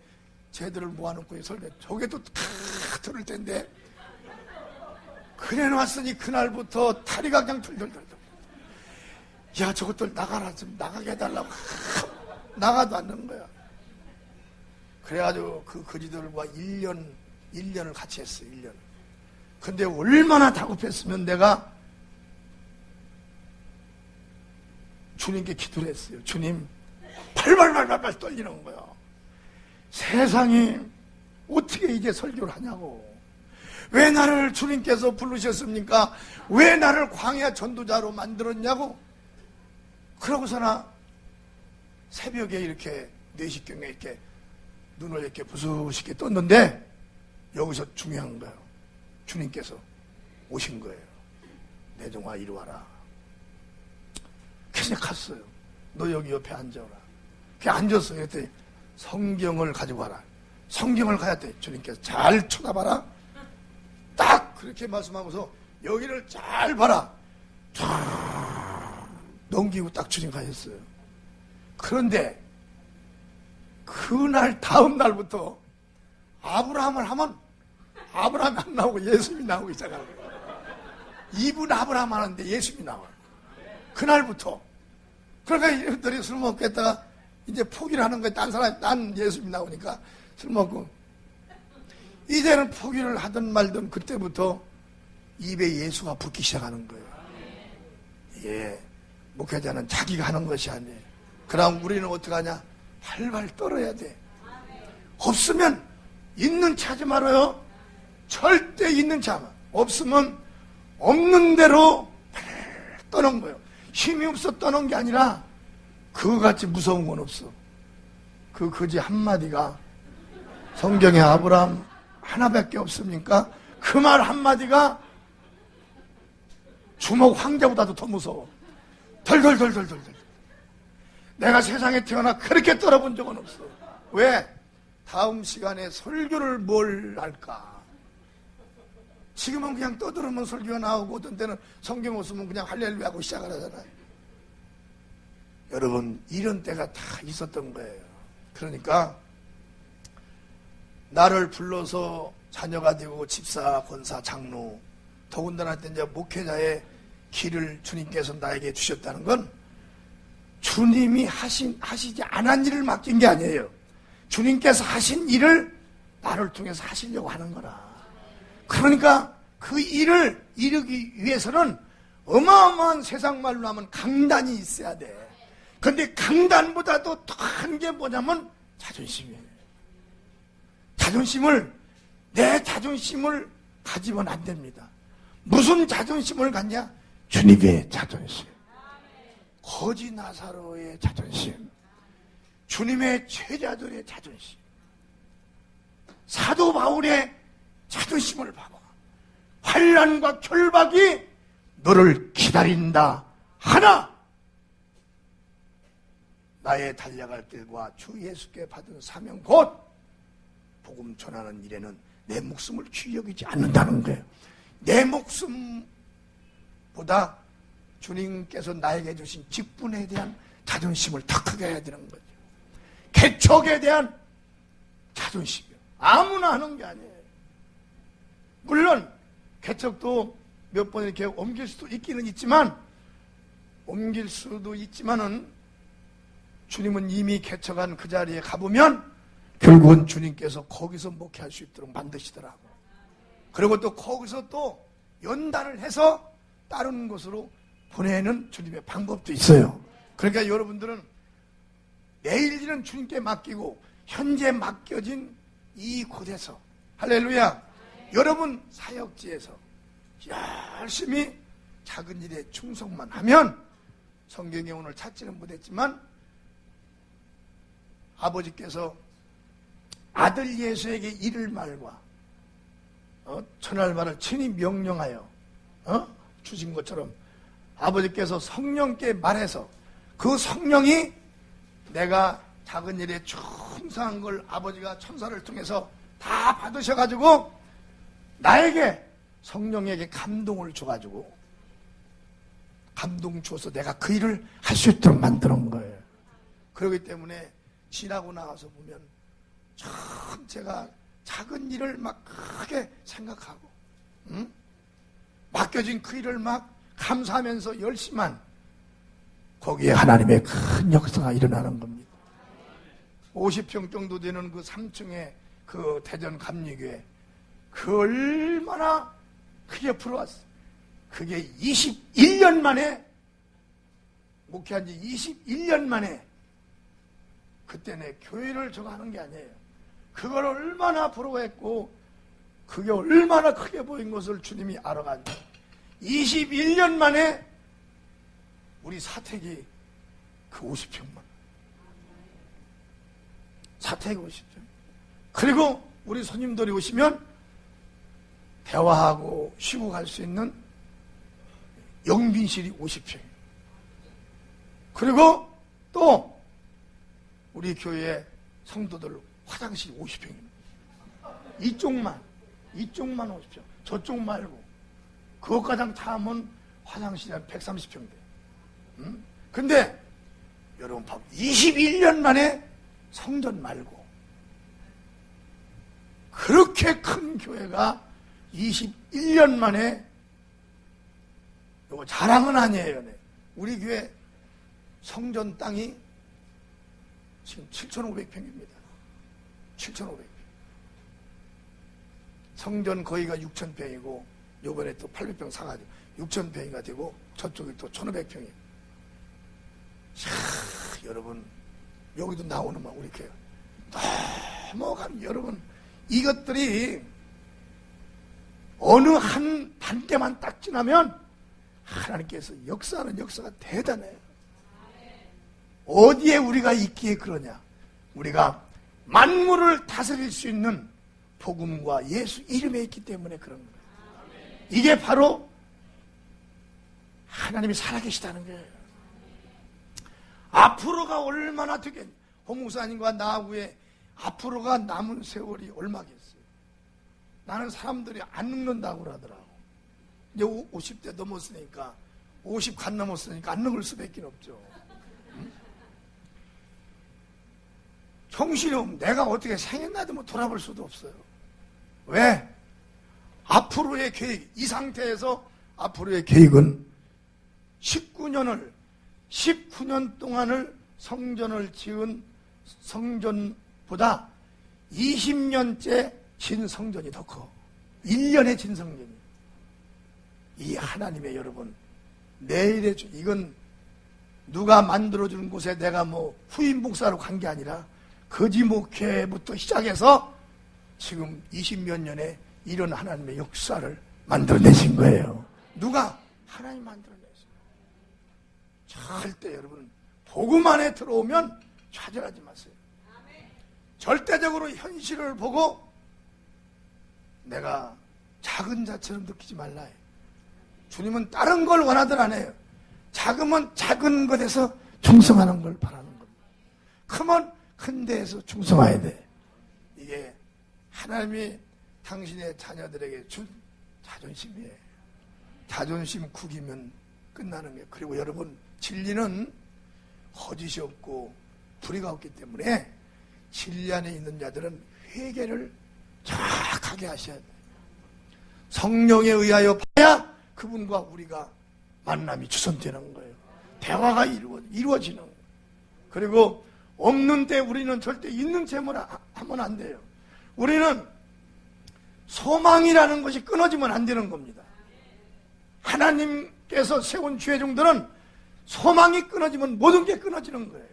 쟤들을 모아놓고 설교, 저게 또 들을 텐데. 그래 놨으니 그날부터 다리가 그냥 덜덜덜덜. 야, 저것들 나가라, 좀 나가게 해달라고. 나가도 않는 거야. 그래가지고 그 거지들과 1년을 같이 했어, 1년. 근데 얼마나 다급했으면 내가 주님께 기도를 했어요. 주님, 팔팔팔팔 떨리는 거야. 세상이 어떻게 이제 설교를 하냐고. 왜 나를 주님께서 부르셨습니까? 왜 나를 광야 전도자로 만들었냐고. 그러고서나 새벽에 이렇게 4시경에 이렇게 눈을 이렇게 부수시게 떴는데 여기서 중요한 거예요. 주님께서 오신 거예요. 내종아 이리 와라. 그냥 갔어요. 너 여기 옆에 앉아라. 그냥 앉았어요. 그랬더니 성경을 가지고 와라. 성경을 가야 돼. 주님께서 잘 쳐다봐라. 딱 그렇게 말씀하면서 여기를 잘 봐라. 쫙 넘기고 딱 주님 가셨어요. 그런데 그날 다음 날부터 아브라함을 하면 아브라함이 안 나오고 예수님이 나오기 시작하는 거예요. 이분 아브라함 하는데 예수님이 나와요. 그날부터. 그러니까 이들이 술 먹겠다가 이제 포기를 하는 거예요. 딴 사람, 난 예수님이 나오니까 술 먹고. 이제는 포기를 하든 말든 그때부터 입에 예수가 붙기 시작하는 거예요. 예. 목회자는 자기가 하는 것이 아니에요. 그럼 우리는 어떡하냐? 활발 떨어야 돼. 없으면 있는 체 하지 말아요. 절대 있는 체 하면. 없으면 없는 대로 떠는 거예요. 힘이 없어 떠는 게 아니라 그거같이 무서운 건 없어. 그 거지 한마디가 성경에 아브라함 하나밖에 없습니까? 그 말 한마디가 주먹 황제보다도 더 무서워. 덜덜덜덜덜. 내가 세상에 태어나 그렇게 떨어본 적은 없어. 왜? 다음 시간에 설교를 뭘 할까? 지금은 그냥 떠들으면 설교가 나오고 어떤 때는 성경 없으면 그냥 할렐루야 하고 시작을 하잖아요. 여러분 이런 때가 다 있었던 거예요. 그러니까 나를 불러서 자녀가 되고 집사, 권사, 장로 더군다나 이제 목회자의 길을 주님께서 나에게 주셨다는 건 주님이 하시지 않은 일을 맡긴 게 아니에요. 주님께서 하신 일을 나를 통해서 하시려고 하는 거라. 그러니까 그 일을 이루기 위해서는 어마어마한 세상 말로 하면 강단이 있어야 돼. 근데 강단보다도 더 큰 게 뭐냐면 자존심이에요. 내 자존심을 가지면 안 됩니다. 무슨 자존심을 갖냐? 주님의 자존심. 거지 나사로의 자존심. 주님의 제자들의 자존심. 사도 바울의 자존심을 봐봐. 환난과 결박이 너를 기다린다 하나 나의 달려갈 길과 주 예수께 받은 사명 곧 복음 전하는 일에는 내 목숨을 귀히 여기지 않는다는 거예요. 내 목숨보다 주님께서 나에게 주신 직분에 대한 자존심을 더 크게 해야 되는 거죠. 개척에 대한 자존심이요. 아무나 하는 게 아니에요. 물론 개척도 몇 번 이렇게 옮길 수도 있기는 있지만 옮길 수도 있지만은 주님은 이미 개척한 그 자리에 가보면 결국은 주님께서 거기서 목회할 수 있도록 만드시더라고. 그리고 또 거기서 또 연단을 해서 다른 곳으로 보내는 주님의 방법도 있어요. 그러니까 여러분들은 내일 일은 주님께 맡기고 현재 맡겨진 이 곳에서 할렐루야, 여러분 사역지에서 열심히 작은 일에 충성만 하면, 성경에 오늘 찾지는 못했지만 아버지께서 아들 예수에게 이를 말과 천할말을 친히 명령하여 주신 것처럼 아버지께서 성령께 말해서 그 성령이 내가 작은 일에 충성한 걸 아버지가 천사를 통해서 다 받으셔가지고 나에게 성령에게 감동을 줘가지고 감동 줘서 내가 그 일을 할 수 있도록 만드는 거예요. 그렇기 때문에 지나고 나와서 보면 참 제가 작은 일을 막 크게 생각하고 맡겨진 그 일을 막 감사하면서 열심한, 거기에 하나님의 큰 역사가 일어나는 겁니다. 50평 정도 되는 그 3층의 그 대전 감리교회, 그 얼마나 크게 풀어왔어. 그게 21년 만에, 목회한 지 21년 만에, 그때 내 교회를 저거 하는 게 아니에요. 그걸 얼마나 부러워했고 그게 얼마나 크게 보인 것을 주님이 알아가지고 21년 만에 우리 사택이 그 50평만, 사택이 50평. 그리고 우리 손님들이 오시면 대화하고 쉬고 갈 수 있는 영빈실이 50평. 그리고 또 우리 교회 성도들 화장실이 50평입니다. 이쪽만 50평. 저쪽 말고. 그것가장 다 하면 화장실이 한 130평 돼. 근데 여러분 봐봐. 21년 만에 성전 말고 그렇게 큰 교회가 21년 만에, 이거 자랑은 아니에요. 네. 우리 교회 성전 땅이 지금 7,500평입니다. 7,500평. 성전 거기가 6,000평이고 요번에 또 800평 사가지고 6,000평이가 되고 저쪽이 또 1,500평이에요. 자, 여러분 여기도 나오는 막 우리 교회 넘어가면, 여러분 이것들이 어느 한 단계만 딱 지나면 하나님께서 역사하는 역사가 대단해요. 어디에 우리가 있기에 그러냐? 우리가 만물을 다스릴 수 있는 복음과 예수 이름에 있기 때문에 그런 거예요. 이게 바로 하나님이 살아계시다는 거예요. 앞으로가 얼마나 되겠냐? 홍 목사님과 나하고의 앞으로가 남은 세월이 얼마겠어요? 나는 사람들이 안 늙는다고 그러더라고. 이제 50대 넘었으니까, 50 간 넘었으니까 안 늙을 수밖에 없죠. 정신이 없으면 내가 어떻게 생했나도 뭐 돌아볼 수도 없어요. 왜? 앞으로의 계획, 이 상태에서 앞으로의 계획은 19년 동안을 성전을 지은 성전보다 20년째 진 성전이 더 커. 1년에 진 성전이. 이 하나님의, 여러분, 내일의 이건 누가 만들어주는 곳에 내가 뭐 후임 목사로 간 게 아니라 거지 목회부터 시작해서 지금 20몇 년에 이런 하나님의 역사를 만들어내신 거예요. 누가? 하나님 만들어내신 거예요. 절대 여러분 복음 안에 들어오면 좌절하지 마세요. 절대적으로 현실을 보고 내가 작은 자처럼 느끼지 말라 해요. 주님은 다른 걸 원하들 안 해요. 작으면 작은 것에서 충성하는 걸 바라는 겁니다. 크면 큰 데에서 충성해야 돼. 이게 하나님이 당신의 자녀들에게 준 자존심이에요. 자존심 구기면 끝나는 거예요. 그리고 여러분, 진리는 거짓이 없고 불의가 없기 때문에 진리 안에 있는 자들은 회개를 정확하게 하셔야 돼요. 성령에 의하여 봐야 그분과 우리가 만남이 주선되는 거예요. 대화가 이루어지는 거예요. 그리고 없는데 우리는 절대 있는 채무를 하면 안 돼요. 우리는 소망이라는 것이 끊어지면 안 되는 겁니다. 하나님께서 세운 주의 종들은 소망이 끊어지면 모든 게 끊어지는 거예요.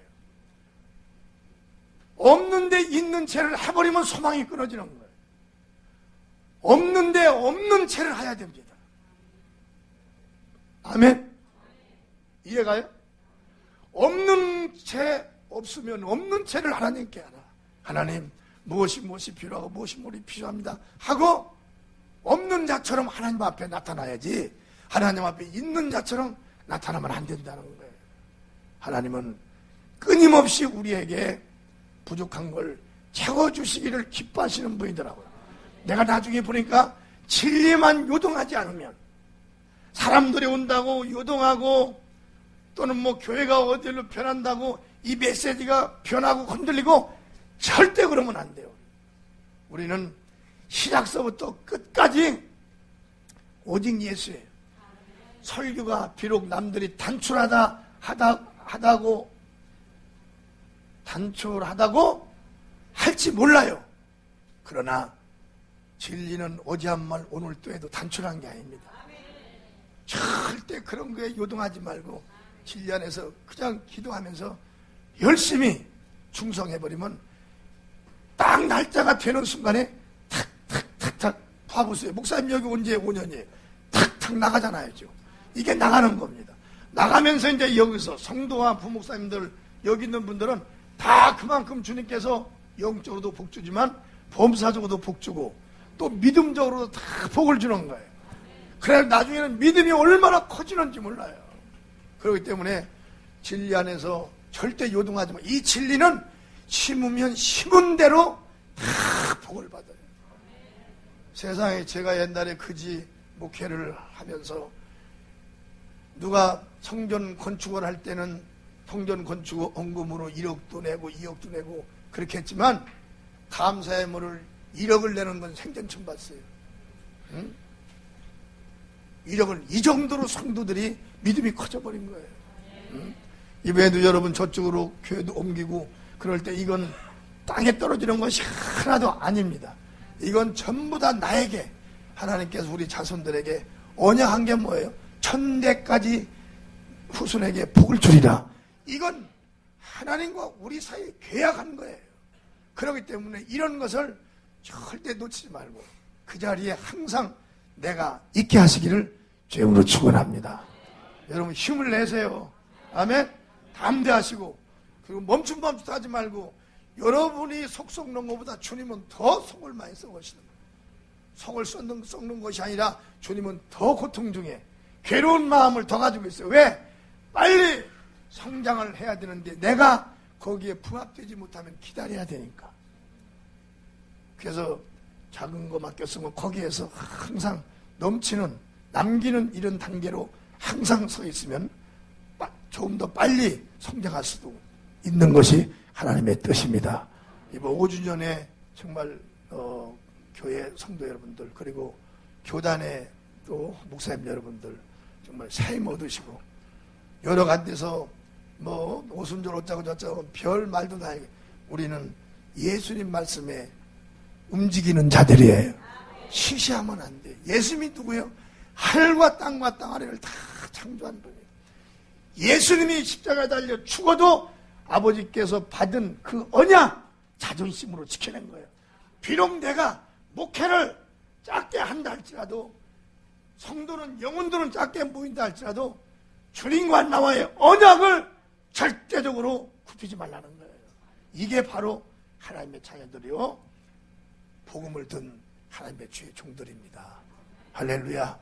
없는데 있는 채를 해버리면 소망이 끊어지는 거예요. 없는데 없는 채를 해야 됩니다. 아멘? 이해가요? 없는 채 없으면 없는 채를 하나님께 하라. 하나님 무엇이 필요하고 무엇이 필요합니다 하고 없는 자처럼 하나님 앞에 나타나야지 하나님 앞에 있는 자처럼 나타나면 안 된다는 거예요. 하나님은 끊임없이 우리에게 부족한 걸 채워주시기를 기뻐하시는 분이더라고요. 내가 나중에 보니까 진리만 요동하지 않으면 사람들이 온다고 요동하고 또는 뭐 교회가 어디로 변한다고 이 메시지가 변하고 흔들리고 절대 그러면 안 돼요. 우리는 시작서부터 끝까지 오직 예수예요. 설교가 비록 남들이 단출하다고 할지 몰라요. 그러나 진리는 어제 한 말 오늘 또 해도 단출한 게 아닙니다. 절대 그런 거에 요동하지 말고 진리 안에서 그냥 기도하면서 열심히 충성해버리면 딱 날짜가 되는 순간에 탁탁탁탁 봐보세요. 목사님 여기 온 지 5년이에요. 탁탁 나가잖아요. 이게 나가는 겁니다. 나가면서 이제 여기서 성도와 부목사님들 여기 있는 분들은 다 그만큼 주님께서 영적으로도 복주지만 범사적으로도 복주고 또 믿음적으로도 다 복을 주는 거예요. 그래야 나중에는 믿음이 얼마나 커지는지 몰라요. 그렇기 때문에 진리 안에서 절대 요동하지 마. 이 진리는 심으면 심은 대로 다 복을 받아요. 세상에 제가 옛날에 그지 목회를 하면서 누가 성전 건축을 할 때는 성전 건축 원금으로 1억도 내고 2억도 내고 그렇게 했지만 감사의 물을 1억을 내는 건 생전 처음 봤어요. 응? 1억을 이 정도로 성도들이 믿음이 커져버린 거예요. 응? 이번에도 여러분 저쪽으로 교회도 옮기고 그럴 때 이건 땅에 떨어지는 것이 하나도 아닙니다. 이건 전부 다 나에게 하나님께서 우리 자손들에게 언약한 게 뭐예요? 1000대까지 후손에게 복을 주리라. 이건 하나님과 우리 사이에 계약한 거예요. 그렇기 때문에 이런 것을 절대 놓치지 말고 그 자리에 항상 내가 있게 하시기를 주님으로 축원합니다. 여러분 힘을 내세요. 아멘. 담대하시고 그리고 멈춤하지 말고 여러분이 속속 놓은 것보다 주님은 더 속을 많이 썩으시는 거예요. 속을 썩는 것이 아니라 주님은 더 고통 중에 괴로운 마음을 더 가지고 있어요. 왜? 빨리 성장을 해야 되는데 내가 거기에 부합되지 못하면 기다려야 되니까. 그래서 작은 거 맡겼으면 거기에서 항상 넘치는 남기는 이런 단계로 항상 서 있으면 조금 더 빨리 성장할 수도 있는 것이 하나님의 뜻입니다. 이번 5주년에 정말 교회 성도 여러분들 그리고 교단의 또 목사님 여러분들 정말 사임 얻으시고 여러 가지에서 뭐 오순절 어쩌고 저쩌고 별 말도 다 우리는 예수님 말씀에 움직이는 자들이에요. 시시하면 안 돼. 예수님이 누구예요? 하늘과 땅과 땅 아래를 다 창조한 분이에요. 예수님이 십자가에 달려 죽어도 아버지께서 받은 그 언약 자존심으로 지켜낸 거예요. 비록 내가 목회를 작게 한다 할지라도 성도는 영혼들은 작게 모인다 할지라도 주님과 나와의 언약을 절대적으로 굽히지 말라는 거예요. 이게 바로 하나님의 자녀들이요 복음을 든 하나님의 주의 종들입니다. 할렐루야.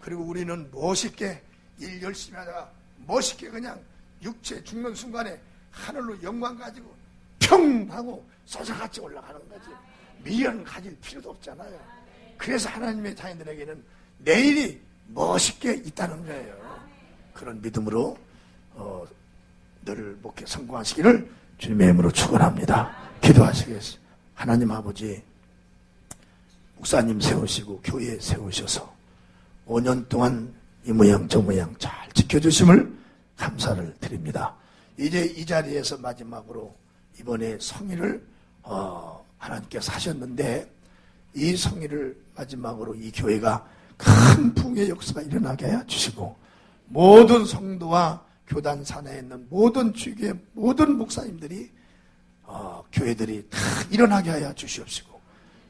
그리고 우리는 멋있게 일 열심히 하다가 멋있게 그냥 육체 죽는 순간에 하늘로 영광 가지고 평 하고 솟아같이 올라가는 거지. 미련 가질 필요도 없잖아요. 그래서 하나님의 자녀들에게는 내일이 멋있게 있다는 거예요. 그런 믿음으로 늘 목회 성공하시기를 주님의 이름으로 축원합니다. 기도하시겠습니다. 하나님 아버지 목사님 세우시고 교회 세우셔서 5년 동안 이 모양 저 모양 잘 지켜주심을 감사를 드립니다. 이제 이 자리에서 마지막으로 이번에 성일을 하나님께서 하셨는데 이 성일을 마지막으로 이 교회가 큰 붕의 역사가 일어나게 해 주시고 모든 성도와 교단 산하에 있는 모든 주교의 모든 목사님들이 교회들이 다 일어나게 하여 주시옵시고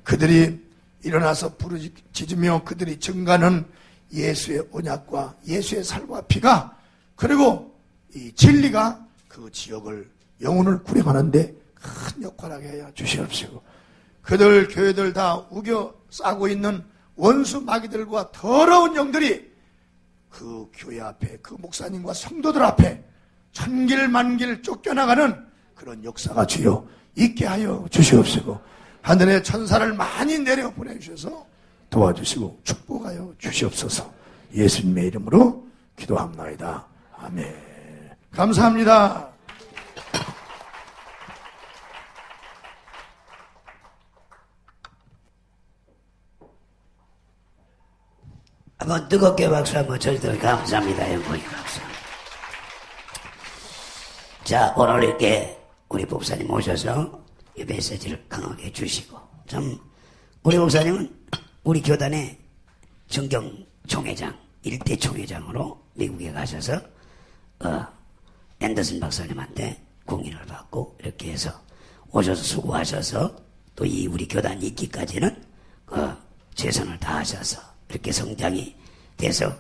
그들이 일어나서 부르짖으며 그들이 증가하는 예수의 언약과 예수의 살과 피가 그리고 이 진리가 그 지역을 영혼을 구령하는데 큰 역할을 하게 하여 주시옵시고 그들 교회들 다 우겨 싸고 있는 원수 마귀들과 더러운 영들이 그 교회 앞에 그 목사님과 성도들 앞에 천길 만길 쫓겨나가는 그런 역사가 주여 있게 하여 주시옵시고 하늘의 천사를 많이 내려 보내주셔서 도와주시고 축복하여 주시옵소서. 예수님의 이름으로 기도합나이다. 아멘. 감사합니다. 한번 뜨겁게 박수 한번 쳐주도록 감사합니다. 영광이 박수. 자, 오늘 이렇게 우리 목사님 모셔서 이 메시지를 강하게 해주시고 참 우리 목사님은 우리 교단의 정경 총회장 1대 총회장으로 미국에 가셔서 앤더슨 박사님한테 공인을 받고 이렇게 해서 오셔서 수고하셔서 또 이 우리 교단 있기까지는 최선을 다하셔서 이렇게 성장이 돼서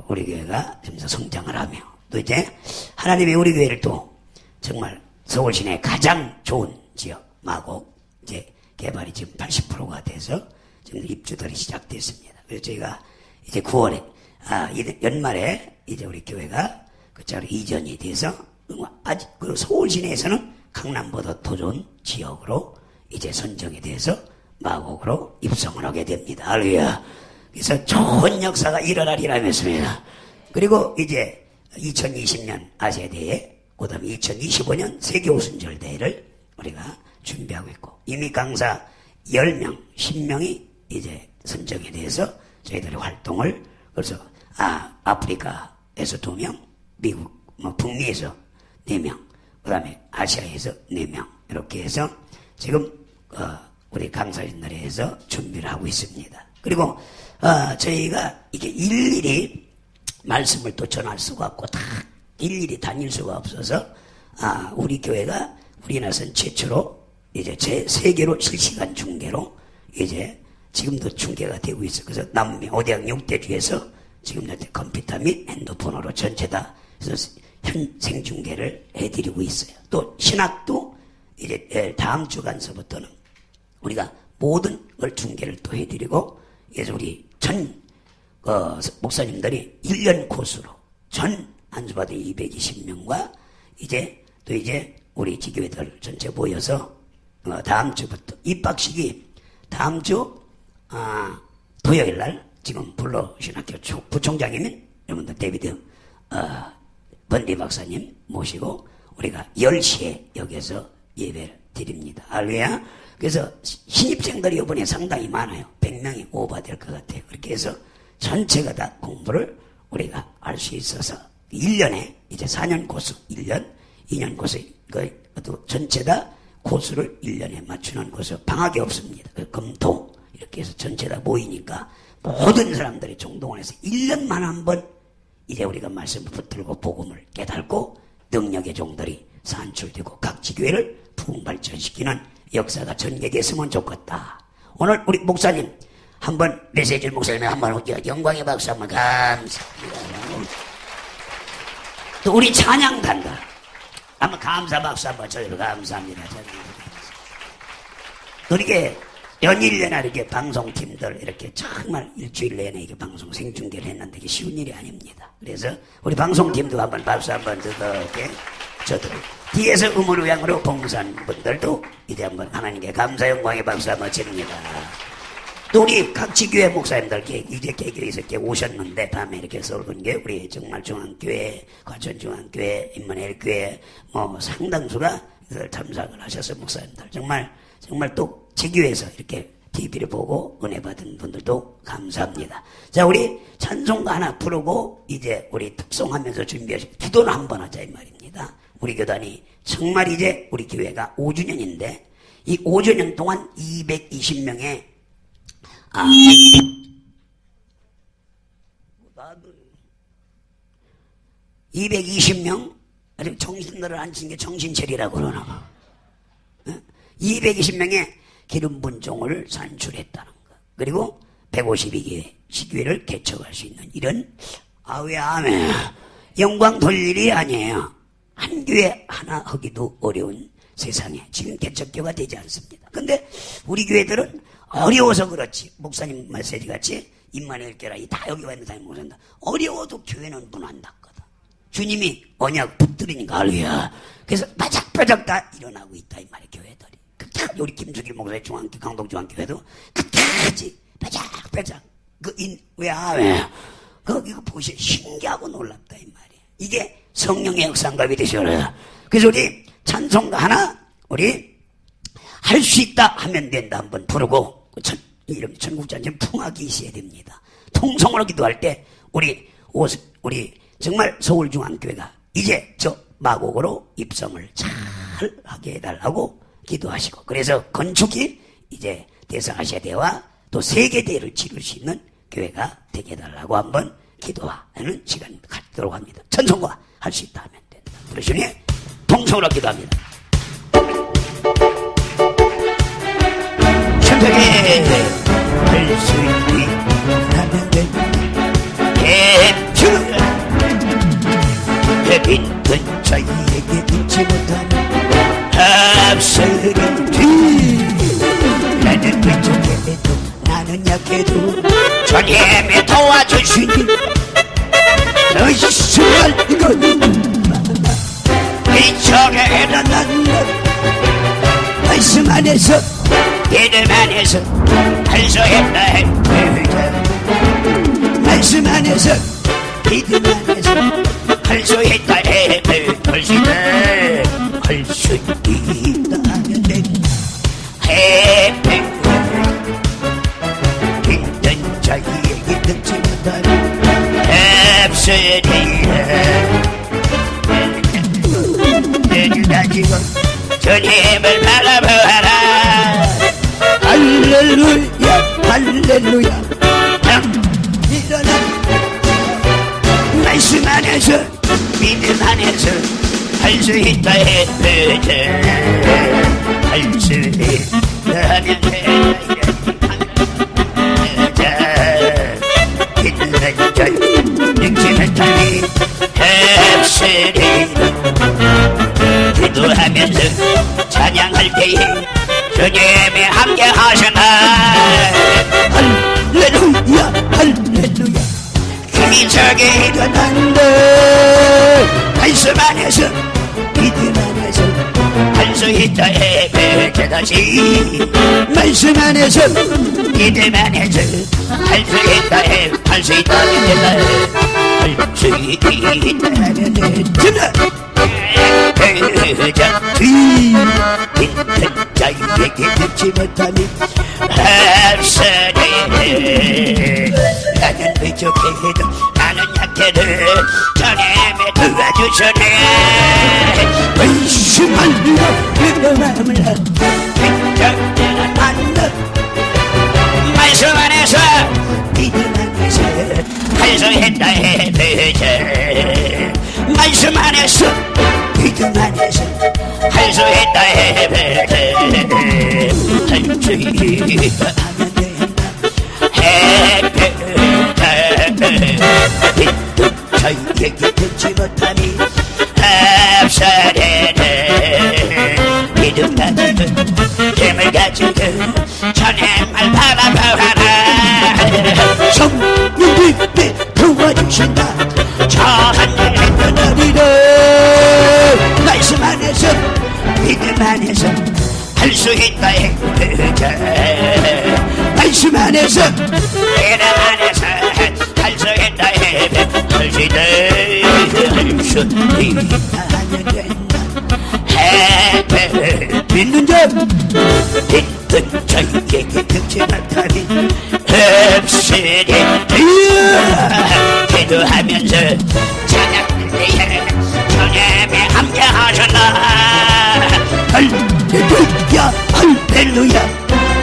우리 교회가 점점 성장을 하며 또 이제 하나님이 우리 교회를 또 정말 서울 시내 가장 좋은 지역 마곡 이제 개발이 지금 80%가 돼서 지금 입주들이 시작됐습니다. 그래서 저희가 이제 9월에 연말에 이제 우리 교회가 그쪽으로 이전이 돼서 아직 그 서울 시내에서는 강남보다 더 좋은 지역으로 이제 선정이 돼서 마곡으로 입성을 하게 됩니다. 할렐루야. 그래서 좋은 역사가 일어나리라 믿습니다. 그리고 이제 2020년 아시아대회, 그 다음에 2025년 세계오순절대회를 우리가 준비하고 있고, 이미 강사 10명, 10명이 이제 선정이 돼서 저희들의 활동을, 그래서, 아프리카에서 2명, 미국, 북미에서 4명, 그 다음에 아시아에서 4명, 이렇게 해서 지금, 우리 강사진들에 해서 준비를 하고 있습니다. 그리고, 저희가 이게 일일이 말씀을 또 전할 수가 없고 다 일일이 다닐 수가 없어서 우리 교회가 우리나라에서는 최초로 이제 세계로 실시간 중계로 이제 지금도 중계가 되고 있어요. 그래서 남미 5대양 6대주에서 지금 현재 컴퓨터 및 핸드폰으로 전체 다 현 생중계를 해드리고 있어요. 또 신학도 이제 다음 주간서부터는 우리가 모든 걸 중계를 또 해드리고 그래서 우리 전 목사님들이 1년 코스로 전 안수받은 220명과 이제 또 이제 우리 지교회들 전체 모여서 다음 주부터 입학식이 다음 주 토요일 날 지금 불러신학교 부총장이면 여러분들 데비드 번리 박사님 모시고 우리가 10시에 여기서 예배를 드립니다. 할렐루야. 그래서 신입생들이 이번에 상당히 많아요. 100명이 오버될 것 같아요. 그렇게 해서 전체가 다 공부를 우리가 할 수 있어서 1년에 이제 4년 코스 1년, 2년 코스 또 전체 다 코스를 1년에 맞추는 코스 방학이 없습니다. 금토 이렇게 해서 전체 다 모이니까 모든 사람들이 총동원 해서 1년만 한번 이제 우리가 말씀을 붙들고 복음을 깨닫고 능력의 종들이 산출되고 각 지교회를 부흥발전시키는 역사가 전개됐으면 좋겠다. 오늘 우리 목사님 한번 메시지를 목사님 한번 영광의 박수 한번 감사합니다. 또 우리 찬양단들 한번 감사 박수 한번 저희로 감사합니다. 또 이렇게 연일연하 이렇게 방송팀들 이렇게 정말 일주일 내내 이렇게 방송 생중계를 했는데 이게 쉬운 일이 아닙니다. 그래서 우리 방송팀도 한번 박수 한번 이렇게 저들 뒤에서 의무의양으로 봉사한 분들도 이제 한번 하나님께 감사 영광의 박수 한번 드립니다. 또 우리 각 지교회 목사님들 이제 개교에서 이렇게 오셨는데 밤에 이렇게 서울은 게 우리 정말 중앙교회, 과천중앙교회, 인문회교회 뭐 상당수가 참석을 하셔서 목사님들 정말 또 지교회에서 이렇게 TV를 보고 은혜 받은 분들도 감사합니다. 자, 우리 찬송가 하나 부르고 이제 우리 특송하면서 준비하시고 기도는 한번 하자 이 말입니다. 우리 교단이 정말 이제 우리 교회가 5주년인데 이 5주년 동안 220명의 220명 아주 정신들을 앉힌 게 정신체리라고 그러나 봐. 220명의 기름 분종을 산출했다는 거. 그리고 152개 시교회를 개척할 수 있는 이런 아멘 영광 돌 일이 아니에요. 한 교회 하나 하기도 어려운 세상에 지금 개척교가 되지 않습니다. 근데 우리 교회들은 어려워서 그렇지. 목사님 메시지 같이 입만 읽겨라 다 여기 와 있는 사람이 못한다. 어려워도 교회는 문 안 닫거든. 주님이 언약 붙들으니까 할렐루야. 그래서 바짝바짝 다 일어나고 있다 이 말이에요. 교회들이 끝까지 우리 김수길 목사의 중앙교 강동중앙교회도 끝까지 바짝바짝 왜 이거 보시 신기하고 놀랍다 이 말이에요. 이게 성령의 역사인가 믿으셔라. 그래서 우리 찬송가 하나 우리 할 수 있다 하면 된다 한번 부르고 이름 천국잔치 풍악이 있어야 됩니다. 통성으로 기도할 때 우리 정말 서울중앙교회가 이제 저 마곡으로 입성을 잘 하게 해달라고 기도하시고 그래서 건축이 이제 대성아시아대와 또 세계대회를 치를 수 있는 교회가 되게 해달라고 한번 기도하는 시간 갖도록 합니다. 천성과 할 수 있다 하면 된다. 부르시니 통성으로 기도합니다. 천국에 할 수 있다면 된다. 빈든 자에게 잊지 못하는 앞서는 뒤 나는 왼쪽에도 나는 약해도 주님이 도와주시니 의심할 이건 왼쪽에 일어난 말씀 안에서 믿음 안에서 할 수 있다 했다 말씀 안에서 믿음 안에서 할 수 있다 했다 할 수 있다 할 수 있다 하면 된다 힘든 자에게 듣지 못하는 앱스리라 내주다 지금 주님을 바라보아라 할렐루야 할렐루야 일어나 말씀 안에서 믿음 안에서 할 수 있다 했다 할 수 있다 하면 된다 있는 자 능치는 자리 앱스리라 기도하면서 찬양할 때에 주님이 함께 하시나 할렐루야 할렐루야 기적이 일어난다 말씀 안에서 믿음 안에서 할 수 있다 해배 다시 말씀 안에서 믿음 안에서 할 수 있다 할 수 있다 할 수 있다 하면 된다 빈든 자에게 듣지 못하니 앞서네 나는 부족해도 나는 약해도 주님이 도와주시네 의심하리라 그 마음을 괜찮지는 않나 말씀 안에서 믿음 안에서 할 수 있다 해보자 말씀 안에서 믿음 안에서 할 수 있다 해보자 할 수 있다 하면 된다 빈든 자에게 듣지 못하니 앞서래는 믿음 가지고 힘을 가지고 주님을 바라보아라 성령님이 도와주신다 저 하늘에 떠나리라 말씀 안에서 믿음 안에서 할 수 있다 해보자 말씀 안에서 믿음 안에서 할 수 있다 해보자 할 수 있다 할 수 있다 하면 된다 믿는 자 믿는 자에게 듣지 못하니 없으리 기도하면서 찬양을 위해 주님의 함께 하셨나. 할렐루야 할렐루야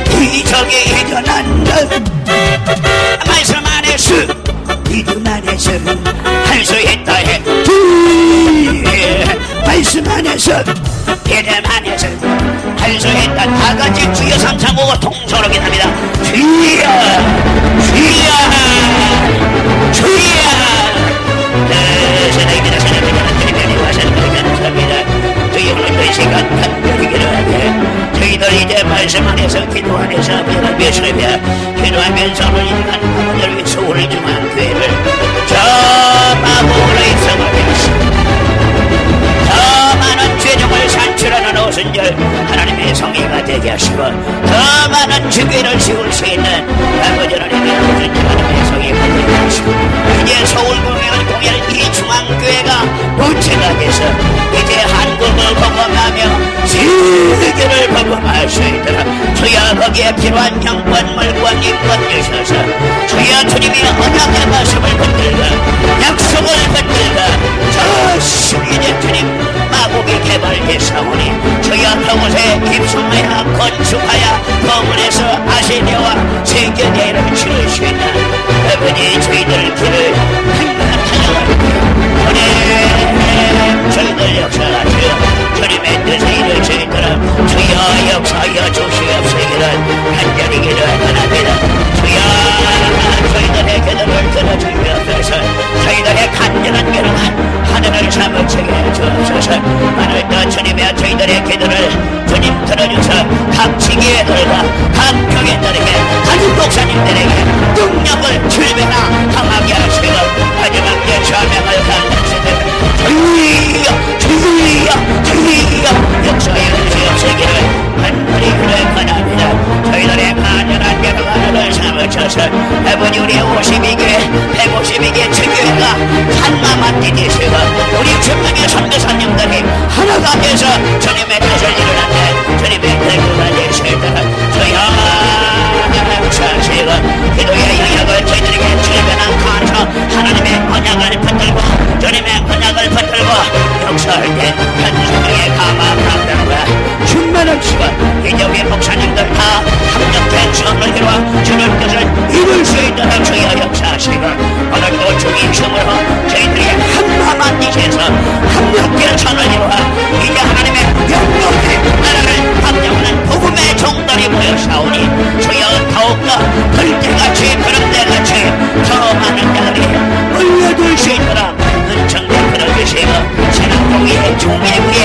기적이 일어난다. 말씀 안에서 믿음 안에서 할 수 있다 해. 말씀 안에서 믿음 안에서 할 수 있다. 다 같이 주여 삼창고가 통성으로 기도합니다. 주여 주여 주여. 선생님이다 선생님이다 주님이 와서는 감사합니다. 주여 오늘도 시간 간절히 기도하게 저희들 이제 말씀 안에서 기도 안에서 예수님이야 기도하면서는 이간 아버지를 위해 소원을 중한 교회를 저 마구의 성을 위해서 더 많은 죄종을 산출하는 오순절 하나님의 성의가 되게 하시고 더 많은 주기를 지울 수 있는 아버지 하나님의 오순절 하나님의 성의가 되게 하시고 이제 서울 공연 이 중앙교회가 본체가 돼서 이제 한국을 복음하며 세계를 복음할 수 있도록 주여 거기에 필요한 형권 물권 인권 주셔서 주여 주님의 언약의 말씀을 붙들고 약속을 붙들고 저 시리즈 주님 마곡이 개발되사오니 주여 그곳에 입성하여 건축하여 건물에서 아시리아와 세계대회를 치를 수 있는 아버지 저희들 길을 행복하여 주님 저희들 역사하시어 주님의 뜻에 이를 저희들은 주여 역사하여 주시옵시기를 간절히 기도합니다. 주여 저희들의 기도를 들어주시옵소서. 저희들의 간절한 기도는 하늘을 사무치게 주옵소서. 오늘도 주님의 저희들의 기도를 주님 들어주셔 각 지교회들과 각 교회들에게 각 목사님들에게 능력을 주님이나 강하게 하시고 마지막 때 좌명을 감당시되 주여 주여 주여 역사에 주시옵시기를 간절히 기도합니다. 저희들의 간절한 기도가 하늘을 사무쳐서 아버지 우리의 52개 152개 주교회가 한마음 되시고 우리 주님의 선교사님들이 하나가 돼서 주님의 뜻을 이루는데 주님의 대구가 되시도록 주여 역사하시고 기도의 영역을 저희들에게 주님의 감사 하나님의 언약을 붙들고 주님의 언약을 붙들고 역사할 때 현수의 감화감당과 충만한 시간 이제 우리 목사님들 다 합력된 성을 이루어 주님 뜻을 이룰 수 있도록 주여 역사하시고 오늘도 주의심으로 저희들이 한마음 되셔서 합력된 성을 이루어 이제 하나님의 영광의 나라를 합력하는 복음의 종들이 모여 싸우니 주여 더욱더 들때같이 그런데같이 더 많은 자들이 몰려들 수 있도록 은총도 끌어주시고 신앙 위에 종의 위에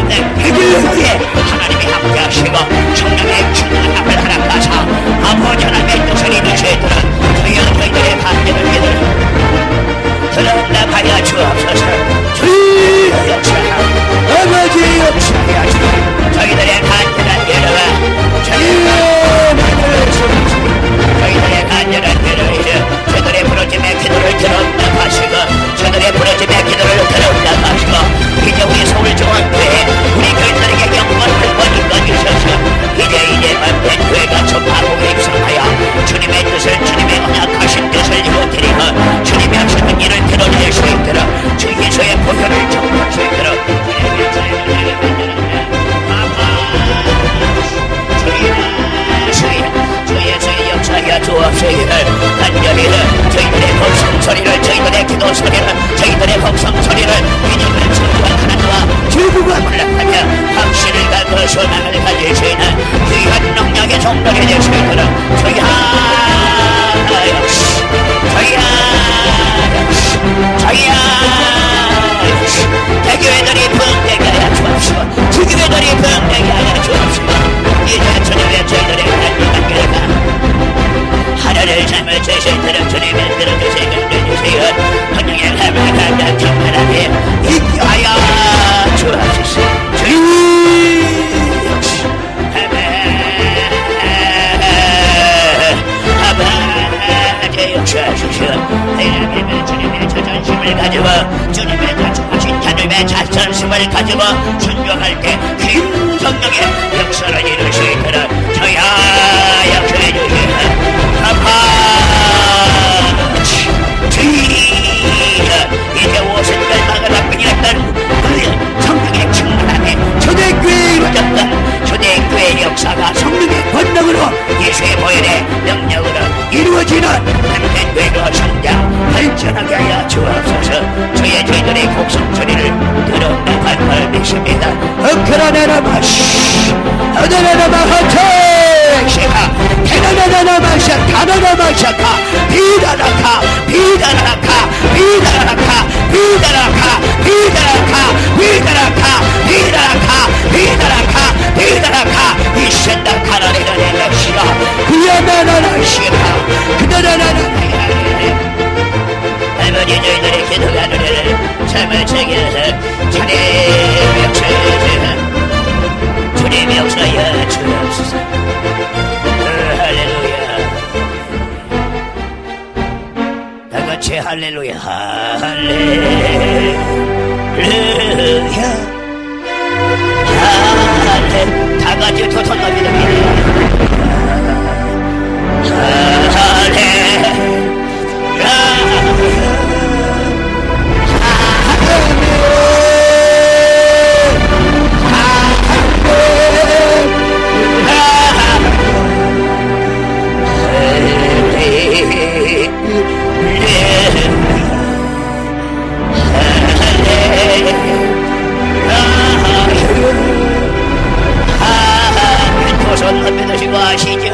백일 위에 하나님이 함께하시고 성령의 충만한 앞을 허락하사 아버지 하나님의 뜻을 이루시도록 주여 저희들의 간절을 들어나가야 주옵소서. 주여 역사하고 아버지 역사하시고 저희들의 간절한 기도가 저희들의 간절한 기도를 저들의 부르짐의 기도를 들어나가시고 저들의 부르짐의 기도를 들어나가시고 이제 우리 서울중앙교회 우리 교인들에게 영광을 권위가 주셔서 이제 맘된 교회가 전파하고 입성하여 주님의 뜻을 주님의 언약하신 뜻을 이루어드리고 주님의 하시는 일을 드러낼 수 있도록 주 예수의 보혈을 정복할 수 있도록 주의 역사하여 주옵시기를 간절히 저희들의 복성 소리를 저희들의 기도 소리를 저희들의 복성 소리를 믿음을 전부한 하나님과 주부가 몰락하며 확신을 갖고 소망을 가질 수 있는 귀한 능력의 종들이 될 수 있도록 주야 역시 주야 역시 주야 역시 대교회들이 번되게 하여 주옵시고 주교회들이 번되게 하여 주옵시고 이제 주님의 저희들의 간절한 기도가 하늘을 잠을 주시도록 주님을 들어주시고 주시고 하늘의 하나님을 간다 정말하게 인도하여 주옵소서. 주님 역시 아버지 역사하시오. 하나님의 주님의 자존심을 가지고 주님의 자중하신 하나님의 자존심을 가지고 순종할 때 긴 성령의 역사를 이룰 수 있도록 저야 역사해 주시오. 아버지 주여 이제 오순절 막을 앞에 있던 다나나나마시 아나나나마하테 쉐카 테나나나나마샤 다나나마샤카 비다라카 비다라카 비다라카 비다라카 비다라카 비다라카 비다라카 비다라카 비다라카 이센다 카라레라레라시라 그야나나나시라 그다나나나나 할머니 너희들의 기도가 노래를 삶을 챙겨서 주님 역사여 주님 역사여 주옵소서. 할렐루야. 다같이 할렐루야 할렐루야 할렐 다같이 두 손 높이 도선 앞에 드시고 하시죠.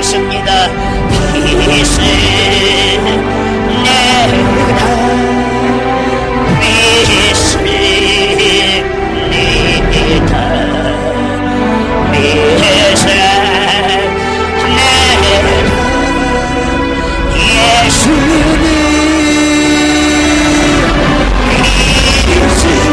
믿습니다. 피스 내다 피스 내다 피스 내다 예수님 피스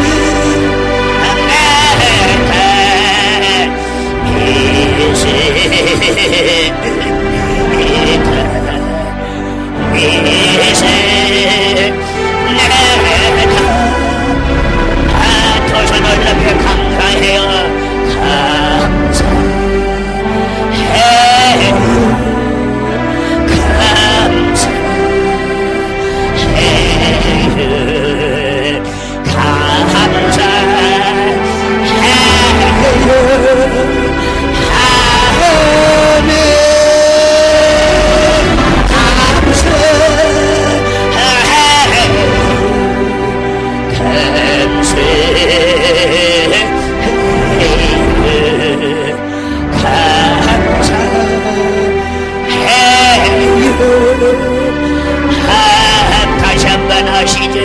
다시 한번 하시죠.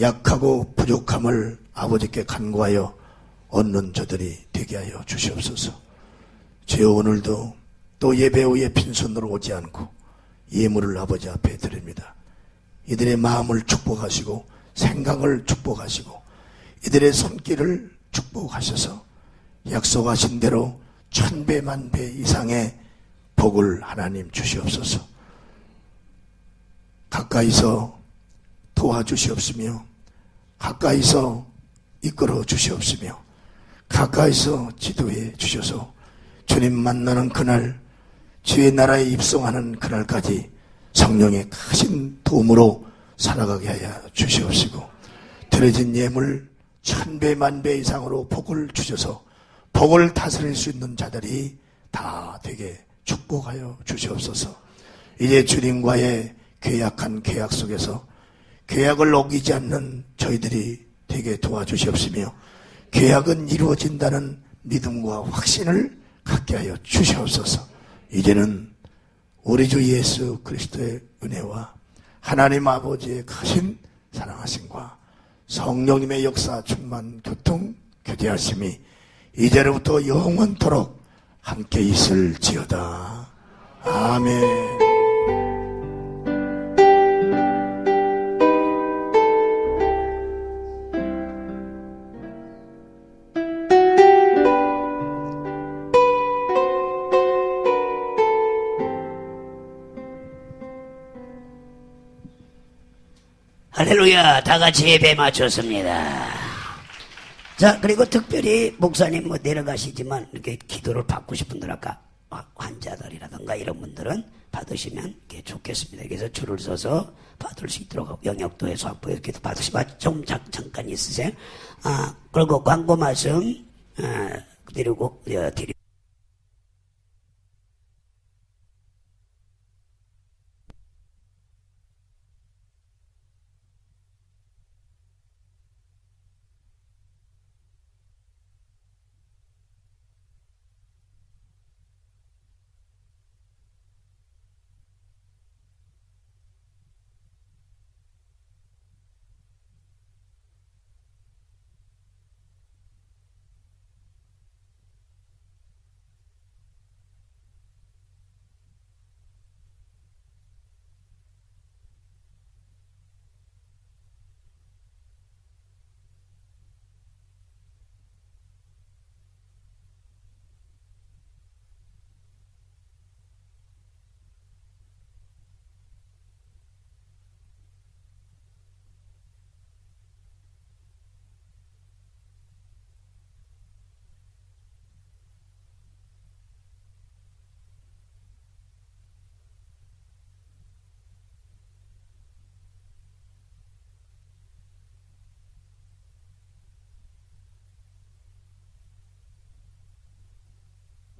약하고 부족함을 아버지께 간구하여 얻는 저들이 되게 하여 주시옵소서. 주여, 오늘도 또 예배 후에 빈손으로 오지 않고 예물을 아버지 앞에 드립니다. 이들의 마음을 축복하시고 생각을 축복하시고 이들의 손길을 축복하셔서 약속하신 대로 1000배 만배 이상의 복을 하나님 주시옵소서. 가까이서 도와주시옵시며 가까이서 이끌어 주시옵시며 가까이서 지도해 주셔서 주님 만나는 그날, 주의 나라에 입성하는 그날까지 성령의 크신 도움으로 살아가게 하여 주시옵시고 드려진 예물 1000배 만배 이상으로 복을 주셔서 복을 다스릴 수 있는 자들이 다 되게 축복하여 주시옵소서. 이제 주님과의 계약한 계약 속에서 계약을 어기지 않는 저희들이 되게 도와주시옵시며 계약은 이루어진다는 믿음과 확신을 갖게 하여 주시옵소서. 이제는 우리 주 예수 그리스도의 은혜와 하나님 아버지의 크신 사랑하심과 성령님의 역사 충만 교통 교제하심이 이제로부터 영원토록 함께 있을지어다. 아멘. 할렐루야. 다 같이 예배 마쳤습니다. 자, 그리고 특별히 목사님 뭐 내려가시지만 이렇게 기도를 받고 싶은 분들, 아까 환자들이라든가 이런 분들은 받으시면 좋겠습니다. 그래서 줄을 서서 받을 수 있도록 영역도에서 확보해서 기도 받으시면 좀 잠깐 있으세요. 그리고 광고 말씀 드리고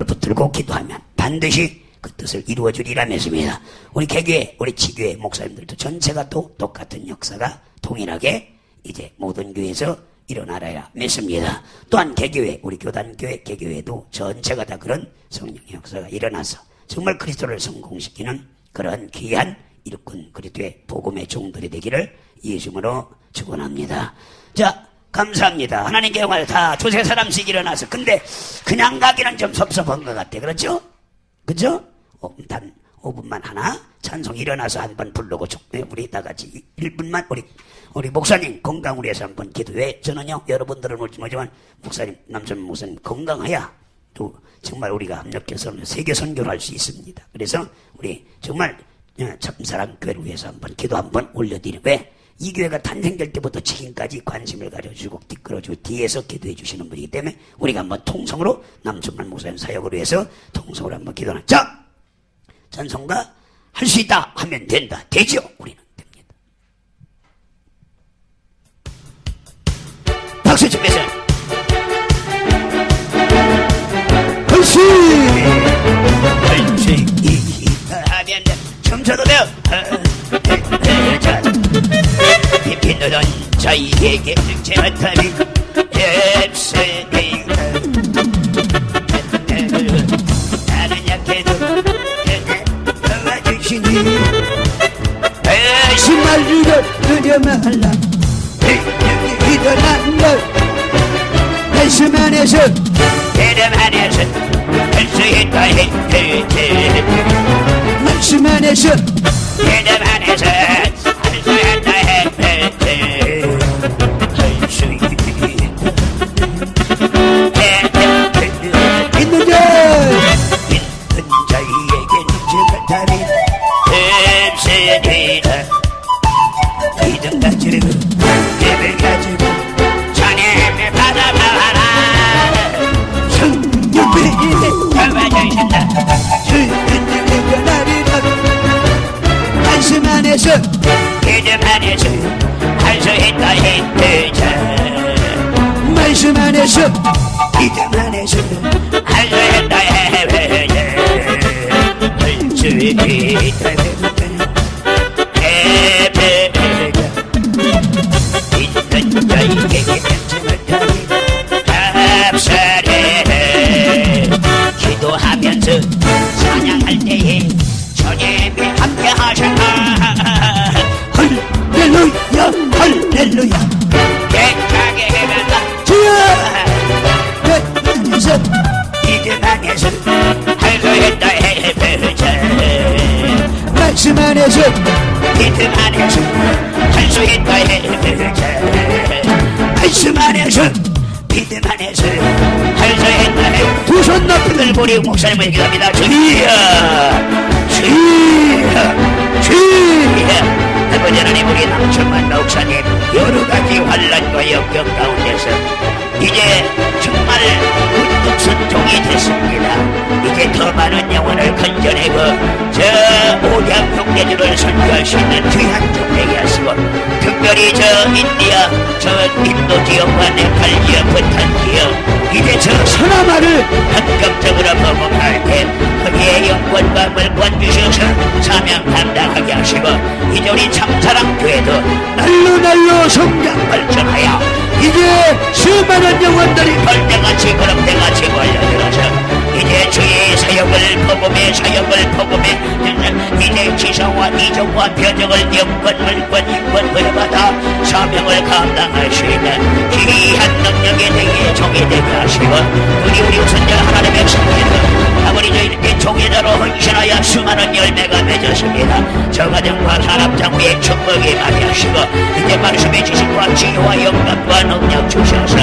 붙들고 기도하면 반드시 그 뜻을 이루어주리라 믿습니다. 우리 개교회, 우리 지교회 목사님들도 전체가 또 똑같은 역사가 동일하게 이제 모든 교회에서 일어나야 믿습니다. 또한 개교회, 우리 교단교회, 개교회도 전체가 다 그런 성령의 역사가 일어나서 정말 그리스도를 성공시키는 그런 귀한 일꾼 그리스도의 복음의 종들이 되기를 예수님으로 축원합니다. 자, 감사합니다. 하나님께 영광을 다 두세 사람씩 일어나서. 근데 그냥 가기는 좀 섭섭한 것 같아. 그렇죠? 그죠? 단 5분만 하나 찬송 일어나서 한번 부르고 우리 다 같이 1분만 우리 목사님 건강을 위해서 한번 기도해. 저는요 여러분들은 울지 모지만 목사님 남선 목사님 건강해야 또 정말 우리가 협력해서 세계 선교를 할 수 있습니다. 그래서 우리 정말 참사랑 교회를 위해서 한번 기도 한번 올려드리고, 왜? 이 교회가 탄생될 때부터 지금까지 관심을 가져주고 이끌어주고 뒤에서 기도해 주시는 분이기 때문에 우리가 한번 통성으로 남준만 목사님 사역을 위해서 통성으로 한번 기도하는. 자, 찬송가 할 수 있다 하면 된다. 되죠? 우리는 됩니다. 박수 치면서 할수 하면 춤춰도 돼요. 빛나던 자에게 제마타리 앱세네 나는 약해도 도와주시니 신발리를 누려말라 일어난 것 말씀 안에서 믿음 안에서 할 수 있다 했듯 말씀 안에서 믿음 안에서 할 수 있다 했듯 할 수 있다 있는 자에게는 제가 다리 흡수되다 믿음 가지고 믿음을 가지고 전임을 받아봐라 성령을 잡아주신다 성령을 나리라 말씀 안에서 믿음 안에서 할 수 있다 했듯 말씀 안에서 믿음 안에서 할 수 있다 했듯 할 수 있다 있는 자에게 합사래 기도하면서 찬양할 때에 주님이 함께 하셨다 할렐루야 할렐루야 깨끗하게 해면다 주여 믿음 안에서 할 수 있다 해보자 말씀 안에서 믿음 안에서 할 수 있다 해보자 말씀 안에서 믿음 안에서 할 수 있다 해 두 손 높이 들고 우리 목사님을 기도합니다 주여 주여 주여 아버지 하나님 우리 남천만 목사님 여러 가지 환란과 역경 가운데서 이제 정말 운동선종이 됐습니다. 이제 더 많은 영혼을 건져내고 저 오대학 경제주를 선교할 수 있는 귀한 종되게 하시고 특별히 저 인디아 저 인도 지역과 네팔 지역 부탄 지역 이제 저 서남아를 본격적으로 보복할 때 거기에 영권과 물권 주셔서 사명 감당하게 하시고 이제 우리 참사랑교회도 날로 성장 발전하여 이제 수많은 영혼들이 벌떼같이 구름대같이 몰려들어서 이제 주의 사역을 포금해 이제 지성과 이정과 표적을 영권 물권 인권 부여받아 사명을 감당할 수 있는 귀한 능력에 대해 종이 되게 하시고 우리 우선자 하나님의 성회도 아버지 저희들께 종이자로 헌신하여 수많은 열매가 맺었습니다. 저 가정과 산업장후의 축복이 많이 하시고 이제 말씀의 지식과 지혜와 영감과 능력 주셔서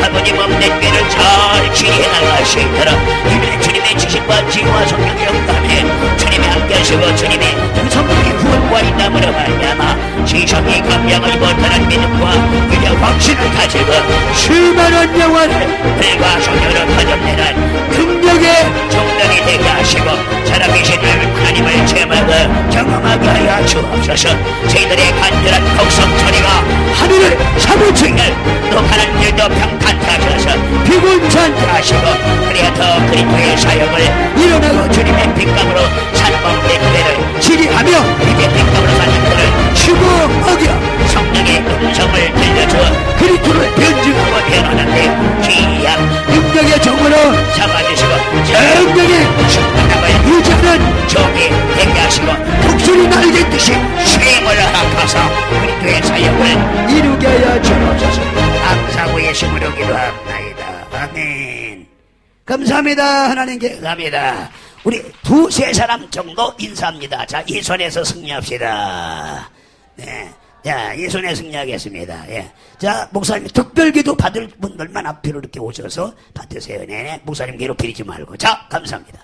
아버지 몸된 길을 잘 지혜해 나갈 수 있도록 이번에 주님의 지식과 지혜와 성령 영감에 주님이 함께 하시고 주님의 성령의 후원과 인남으로 말미암아 지성이 감명을 못하는 믿음과 이제 확신을 가지고 수많은 영혼을 불과 소녀로 거듭내는 긍정의 종들이 되게 하시고 살아계신 하나님을 체험하고 경험하게 하여 주옵소서. 저희들의 간절한 곡성 소리가 하늘을 사무치게 또 하는 일도 평탄케 하셔서 비군산케 하시고 그래야 더 그리스도의 사역을 일어나고 주님의 빛감으로 산봉된 그대를 지리하며 이제 빛감으로 사는 그를 추구 어겨 성령의 음성을 들려주어 그리스도를 변증하고 변하는데 귀한 능력의 종으로 잡아주시고 정령의 충만함을 유지하는 종이 되게 하시고 독수리 날개듯이 쉼을 허락하사 그리스도의 사역을 이루게 하여 주옵소서. 감사하고 예수님으로 기도합니다. 아멘. 감사합니다. 하나님께 감사합니다. 우리 두세 사람 정도 인사합니다. 자, 이 손에서 승리합시다. 네. 자, 이 손에 승리하겠습니다. 예. 자, 목사님, 특별기도 받을 분들만 앞으로 이렇게 오셔서 받으세요. 네. 목사님 괴롭히지 말고. 자, 감사합니다.